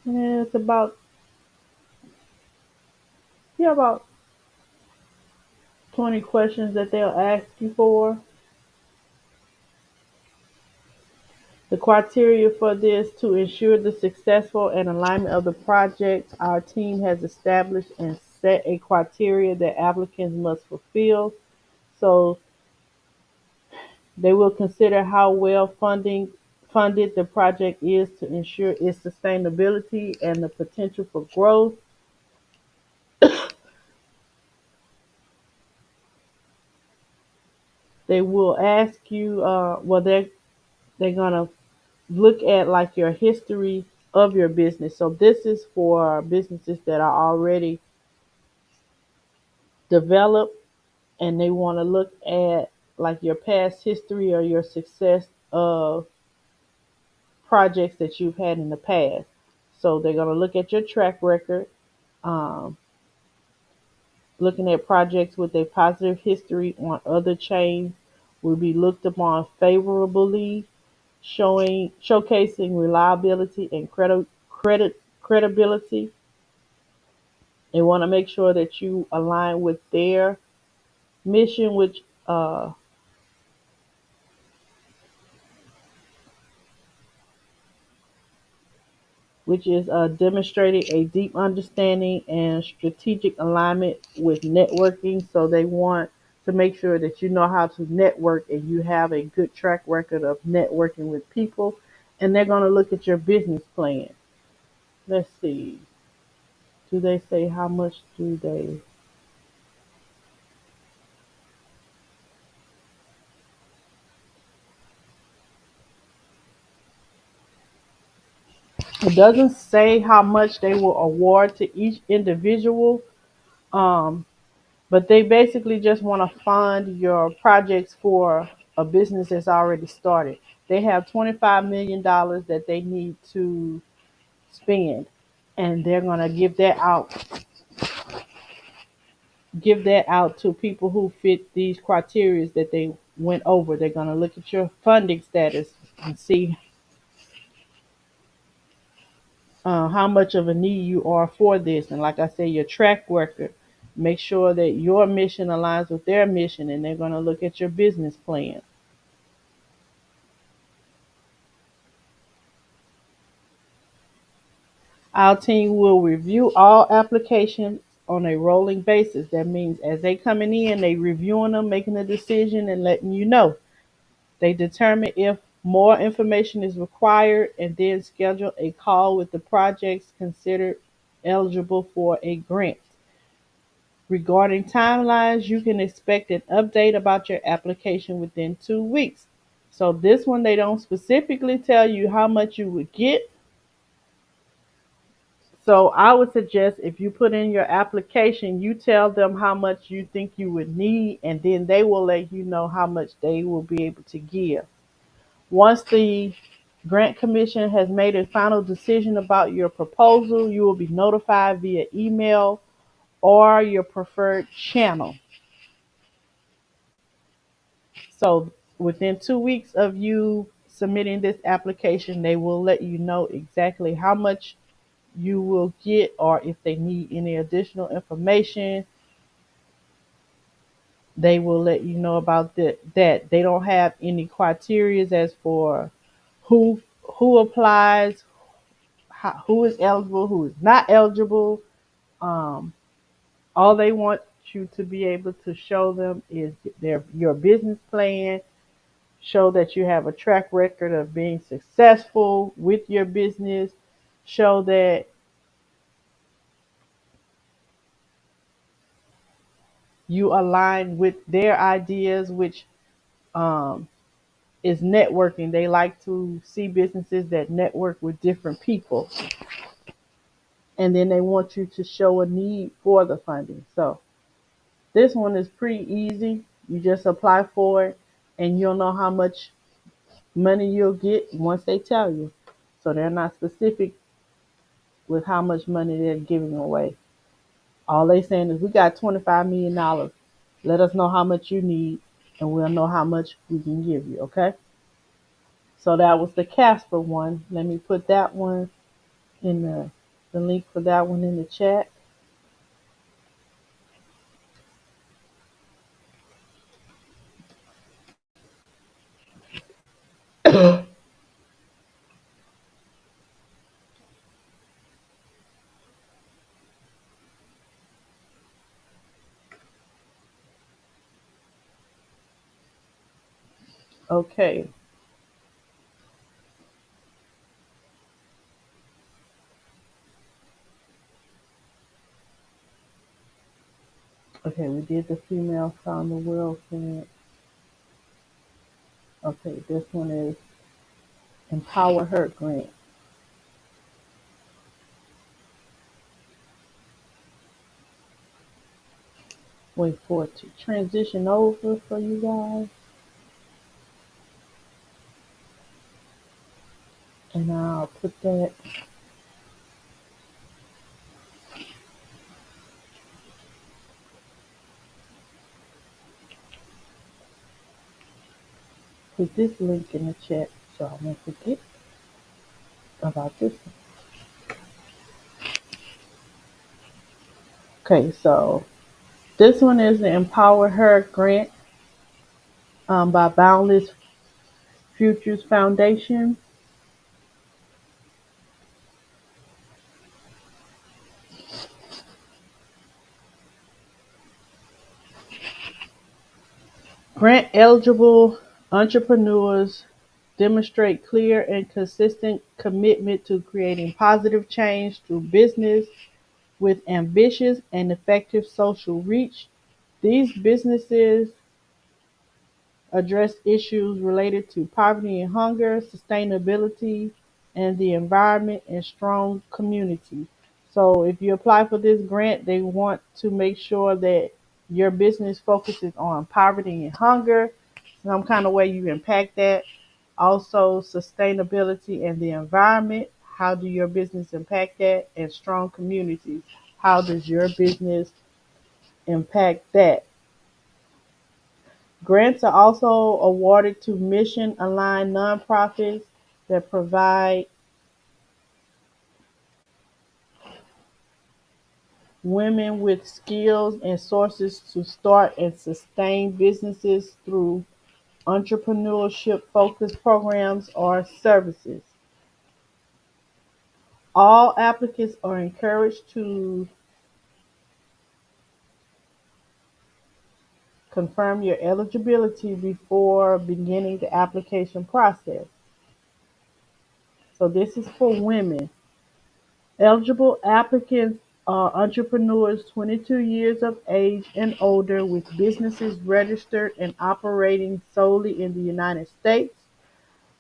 and it's about, yeah, about 20 questions that they'll ask you for. The criteria for this: to ensure the successful and alignment of the project, our team has established and set a criteria that applicants must fulfill. So they will consider how well funded the project is to ensure its sustainability and the potential for growth. They will ask you, they're gonna look at like your history of your business. So this is for businesses that are already developed, and they want to look at like your past history or your success of projects that you've had in the past. So they're going to look at your track record, um, looking at projects with a positive history on other chains will be looked upon favorably, showcasing reliability and credibility. They want to make sure that you align with their mission, which is demonstrating a deep understanding and strategic alignment with networking. So they want to make sure that you know how to network and you have a good track record of networking with people. And they're going to look at your business plan. Let's see. Do they say how much do they? It doesn't say how much they will award to each individual. Um, But they basically just want to fund your projects for a business that's already started. They have $25 million that they need to spend, and they're going to give that out to people who fit these criteria that they went over. They're going to look at your funding status and see how much of a need you are for this. And like I said, your track record. Make sure that your mission aligns with their mission, and they're going to look at your business plan. Our team will review all applications on a rolling basis. That means as they coming in, they reviewing them, making a decision, and letting you know. They determine if more information is required and then schedule a call with the projects considered eligible for a grant. Regarding timelines, you can expect an update about your application within 2 weeks. So this one, they don't specifically tell you how much you would get. So I would suggest if you put in your application, you tell them how much you think you would need, and then they will let you know how much they will be able to give. Once the grant commission has made a final decision about your proposal, you will be notified via email or your preferred channel. So within 2 weeks of you submitting this application, they will let you know exactly how much you will get, or if they need any additional information, they will let you know about that. They don't have any criteria as for who applies, who is eligible, who is not eligible. Um, all they want you to be able to show them is your business plan, show that you have a track record of being successful with your business, show that you align with their ideas, which um, is networking. They like to see businesses that network with different people. And then they want you to show a need for the funding. So this one is pretty easy. You just apply for it, and you'll know how much money you'll get once they tell you. So they're not specific with how much money they're giving away. All they saying is we got $25 million. Let us know how much you need, and we'll know how much we can give you. Okay. So that was the Casper one. Let me put that one in the link for that one in the chat. Okay. Okay, we did the female found the world thing. Okay, this one is Empower Her Grant. Wait for it to transition over for you guys. And I'll put that, put this link in the chat so I won't forget about this one. Okay, so this one is the Empower Her Grant by Boundless Futures Foundation. Grant eligible entrepreneurs demonstrate clear and consistent commitment to creating positive change through business with ambitious and effective social reach. These businesses address issues related to poverty and hunger, sustainability, and the environment and strong communities. So if you apply for this grant, they want to make sure that your business focuses on poverty and hunger, some kind of way you impact that. Also, sustainability and the environment. How do your business impact that? And strong communities. How does your business impact that? Grants are also awarded to mission-aligned nonprofits that provide women with skills and sources to start and sustain businesses through entrepreneurship-focused programs or services. All applicants are encouraged to confirm your eligibility before beginning the application process. So this is for women. Eligible applicants are entrepreneurs 22 years of age and older with businesses registered and operating solely in the United States.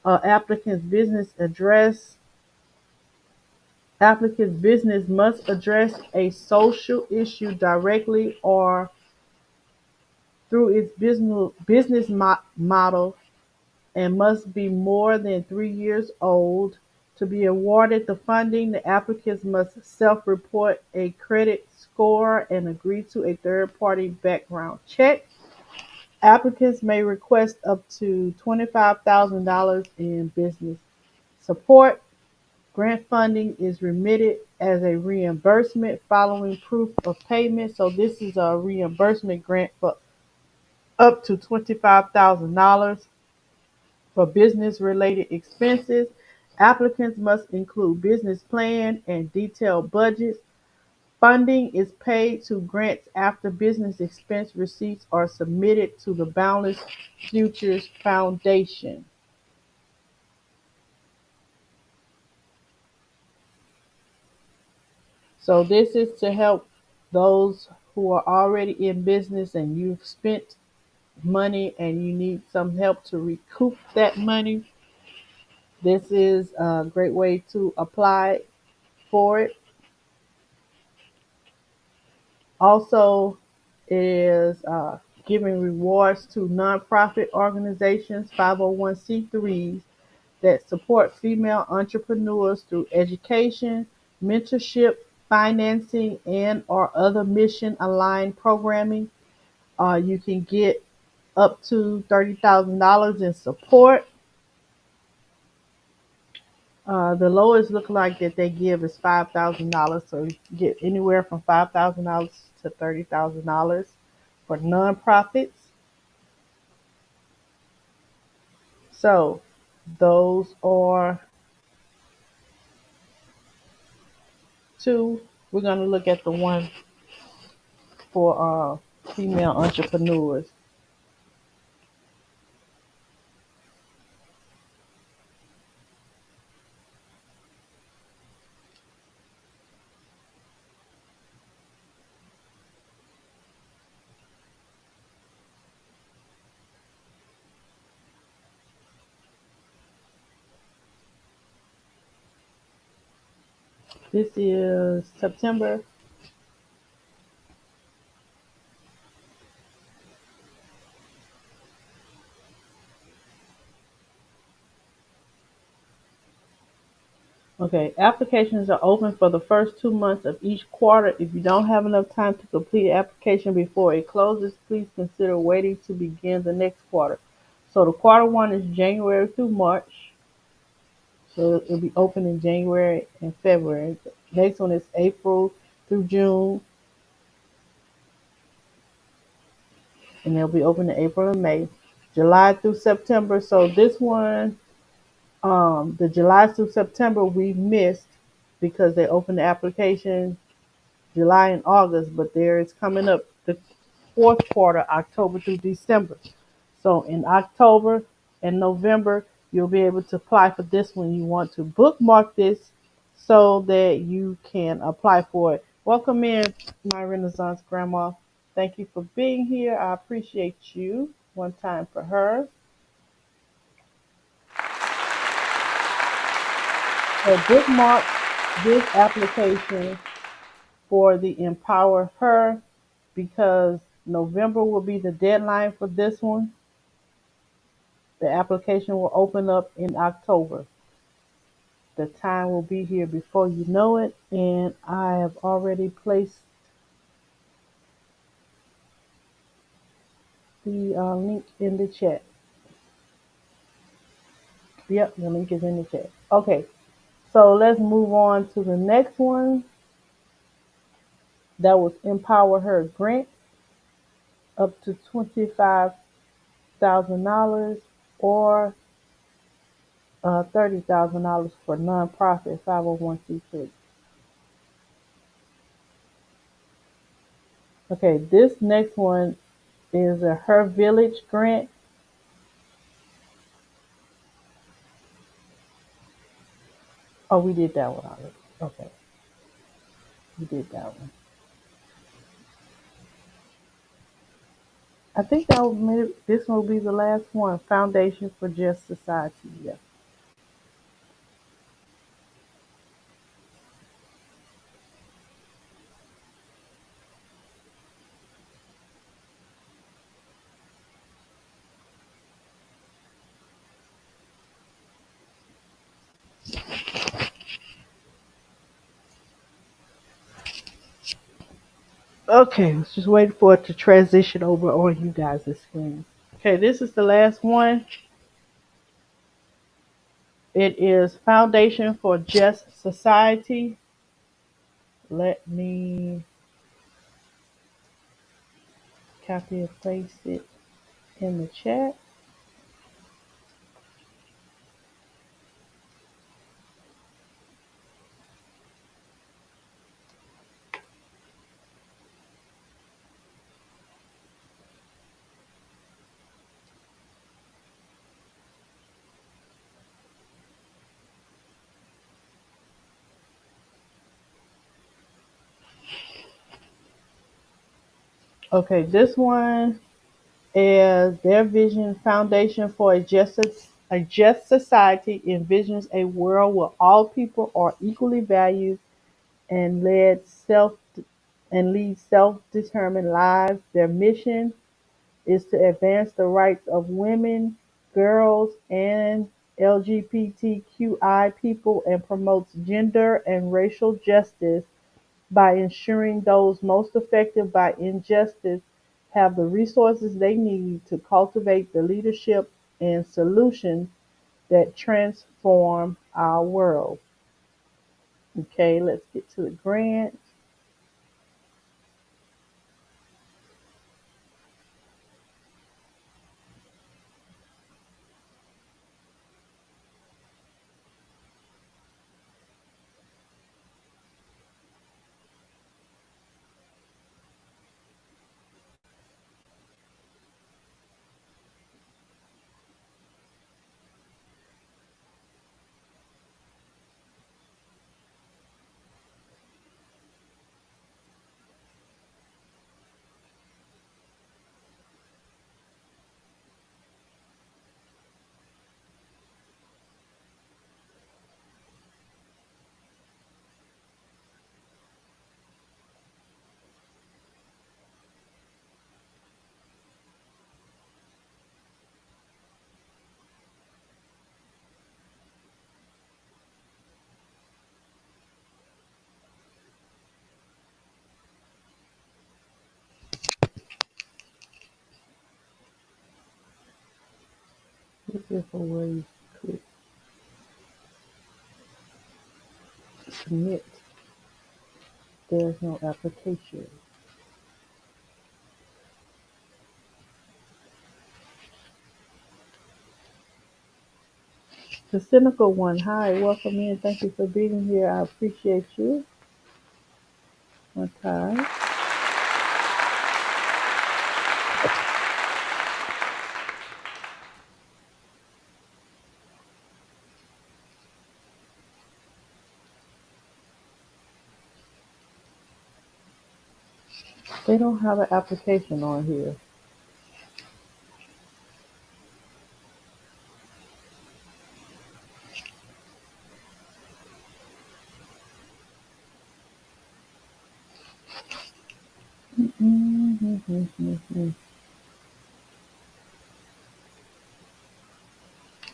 Applicant's business must address a social issue directly or through its business model and must be more than 3 years old. To be awarded the funding, the applicants must self-report a credit score and agree to a third-party background check. Applicants may request up to $25,000 in business support. Grant funding is remitted as a reimbursement following proof of payment. So this is a reimbursement grant for up to $25,000. For business-related expenses, applicants must include business plan and detailed budgets. Funding is paid to grants after business expense receipts are submitted to the Boundless Futures Foundation. So this is to help those who are already in business and you've spent money and you need some help to recoup that money. This is a great way to apply for it. Also, is giving rewards to nonprofit organizations, 501c3s that support female entrepreneurs through education, mentorship, financing, and or other mission aligned programming. You can get up to $30,000 in support. The lowest look like that they give is $5,000. So you can get anywhere from $5,000 to $30,000 for nonprofits. So those are two. We're going to look at the one for female entrepreneurs. This is September. Okay, applications are open for the first 2 months of each quarter. If you don't have enough time to complete the application before it closes, please consider waiting to begin the next quarter. So the quarter one is January through March. So it'll be open in January and February. Next one is April through June, and they'll be open in April and May. July through September. So this one, the July through September we missed because they opened the application July and August, but there is coming up the fourth quarter, October through December. So in October and November, you'll be able to apply for this one. You want to bookmark this so that you can apply for it. Welcome in, my Renaissance Grandma. Thank you for being here. I appreciate you. One time for her. So bookmark this application for the Empower Her because November will be the deadline for this one. The application will open up in October. The time will be here before you know it, and I have already placed the link in the chat. Yep, the link is in the chat. Okay, so let's move on to the next one. That was Empower Her Grant, up to $25,000 or $30,000 for nonprofit 501c3. Okay, this next one is a Her Village grant. Oh, we did that one already. Okay, we did that one. I think that will this will be the last one. Foundation for Just Society. Yeah. Okay, let's just wait for it to transition over on you guys' screen. Okay, this is the last one. It is Foundation for Just Society. Let me copy and paste it in the chat. Okay, this one is their vision. Foundation for a just society envisions a world where all people are equally valued and lead self-determined lives. Their mission is to advance the rights of women, girls, and LGBTQI people and promotes gender and racial justice by ensuring those most affected by injustice have the resources they need to cultivate the leadership and solutions that transform our world. Okay, let's get to the grant. Look here for where you click submit. There's no application. The cynical one, hi, welcome in. Thank you for being here. I appreciate you. One time. They don't have an application on here. Mm-hmm.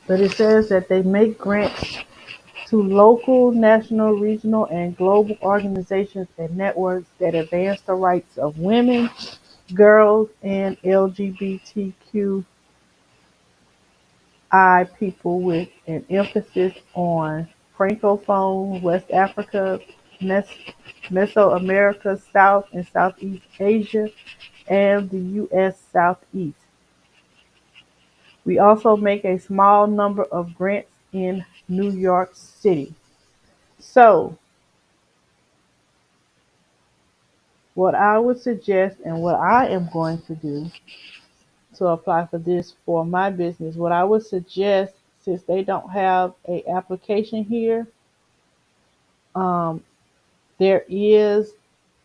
But it says that they make grants to local, national, regional, and global organizations and networks that advance the rights of women, girls, and LGBTQI people with an emphasis on Francophone, West Africa, Mesoamerica, South and Southeast Asia, and the U.S. Southeast. We also make a small number of grants in New York City. So, what I would suggest and what I am going to do to apply for this for my business, what I would suggest, since they don't have a application here, um, there is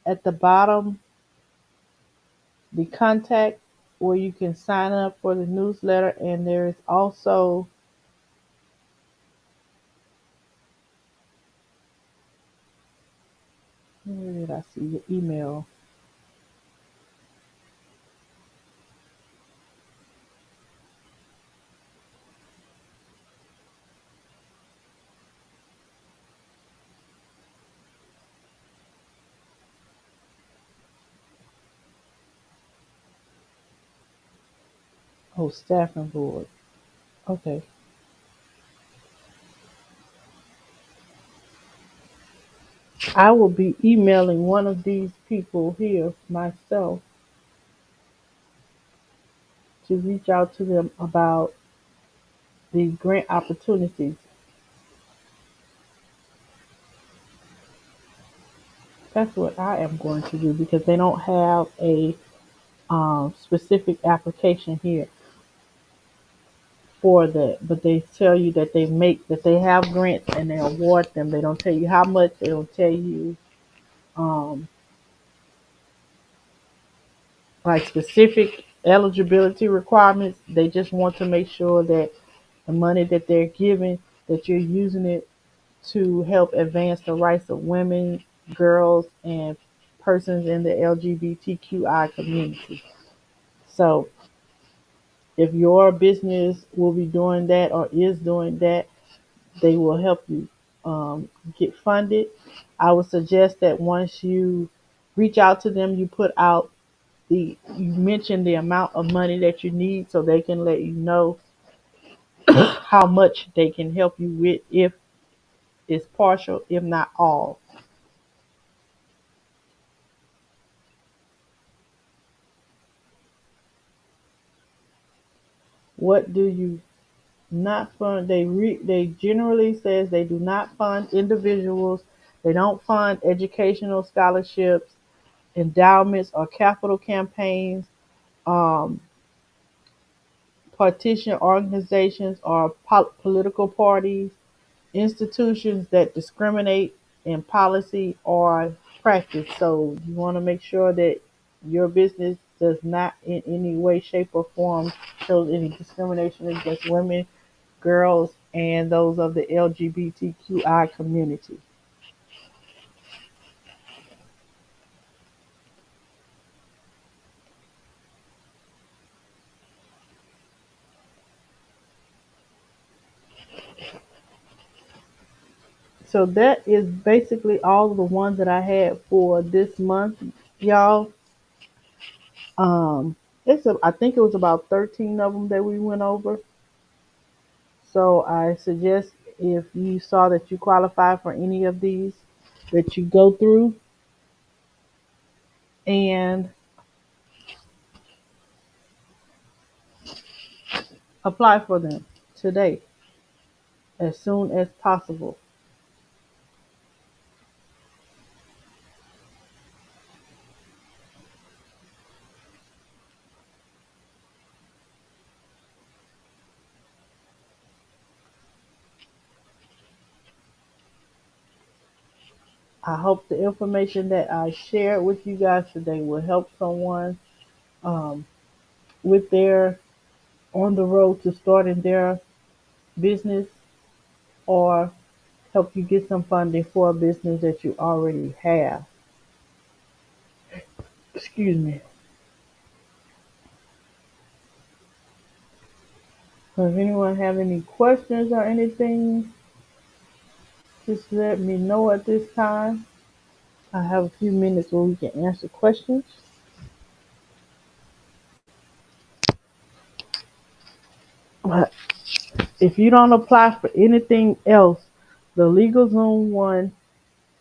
at the bottom the contact where you can sign up for the newsletter, and there is also, where did I see your email? Oh, staffing board. Okay. I will be emailing one of these people here myself to reach out to them about these grant opportunities. That's what I am going to do because they don't have a specific application here for that. But they tell you that they have grants and they award them. They don't tell you how much. They don't tell you um, like specific eligibility requirements. They just want to make sure that the money that they're giving, that you're using it to help advance the rights of women, girls, and persons in the LGBTQI community. So If your business will be doing that or is doing that, they will help you get funded. I would suggest that once you reach out to them, you put out you mention the amount of money that you need so they can let you know how much they can help you with, if it's partial, if not all. What do you not fund? They generally says they do not fund individuals. They don't fund educational scholarships, endowments, or capital campaigns. Um, Partition organizations or political parties, institutions that discriminate in policy or practice. So you want to make sure that your business does not in any way, shape, or form show any discrimination against women, girls, and those of the LGBTQI community. So that is basically all of the ones that I had for this month, y'all. Um, I think it was about 13 of them that we went over. So I suggest, if you saw that you qualify for any of these, that you go through and apply for them today as soon as possible. I hope the information that I shared with you guys today will help someone um, with their on the road to starting their business, or help you get some funding for a business that you already have. Excuse me. Does anyone have any questions or anything? Just let me know at this time. I have a few minutes where we can answer questions. But if you don't apply for anything else, the LegalZoom one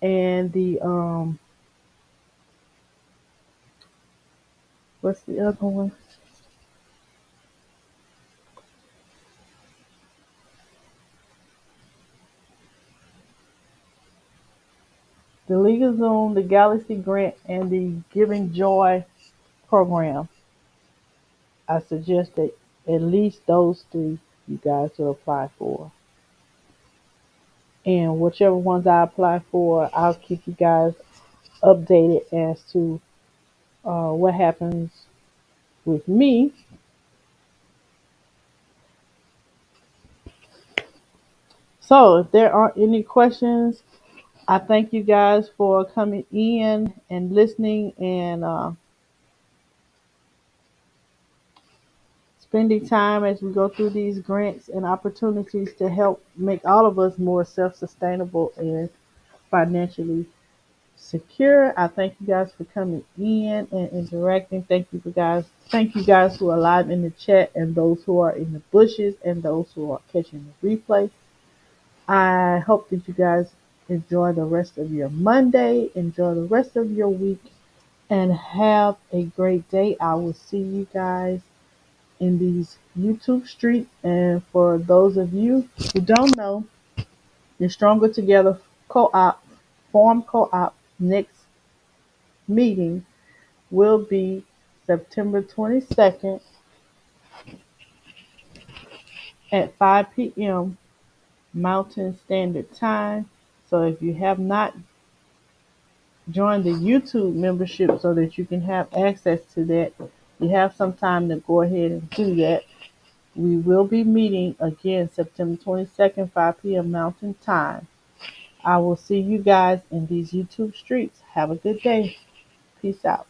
and the what's the other one? The LegalZoom, the Galaxy Grant, and the Giving Joy program. I suggest that at least those three you guys will apply for. And whichever ones I apply for, I'll keep you guys updated as to what happens with me. So, if there aren't any questions, I thank you guys for coming in and listening, and spending time as we go through these grants and opportunities to help make all of us more self sustainable and financially secure. I thank you guys for coming in and interacting. Thank you guys who are live in the chat, and those who are in the bushes, and those who are catching the replay. I hope that you guys enjoy the rest of your Monday, enjoy the rest of your week, and have a great day. I will see you guys in these YouTube streets. And for those of you who don't know, the Stronger Together Co-op, Farm Co-op next meeting will be September 22nd at 5 p.m. Mountain Standard Time. So if you have not joined the YouTube membership so that you can have access to that, you have some time to go ahead and do that. We will be meeting again September 22nd, 5 p.m. Mountain Time. I will see you guys in these YouTube streets. Have a good day. Peace out.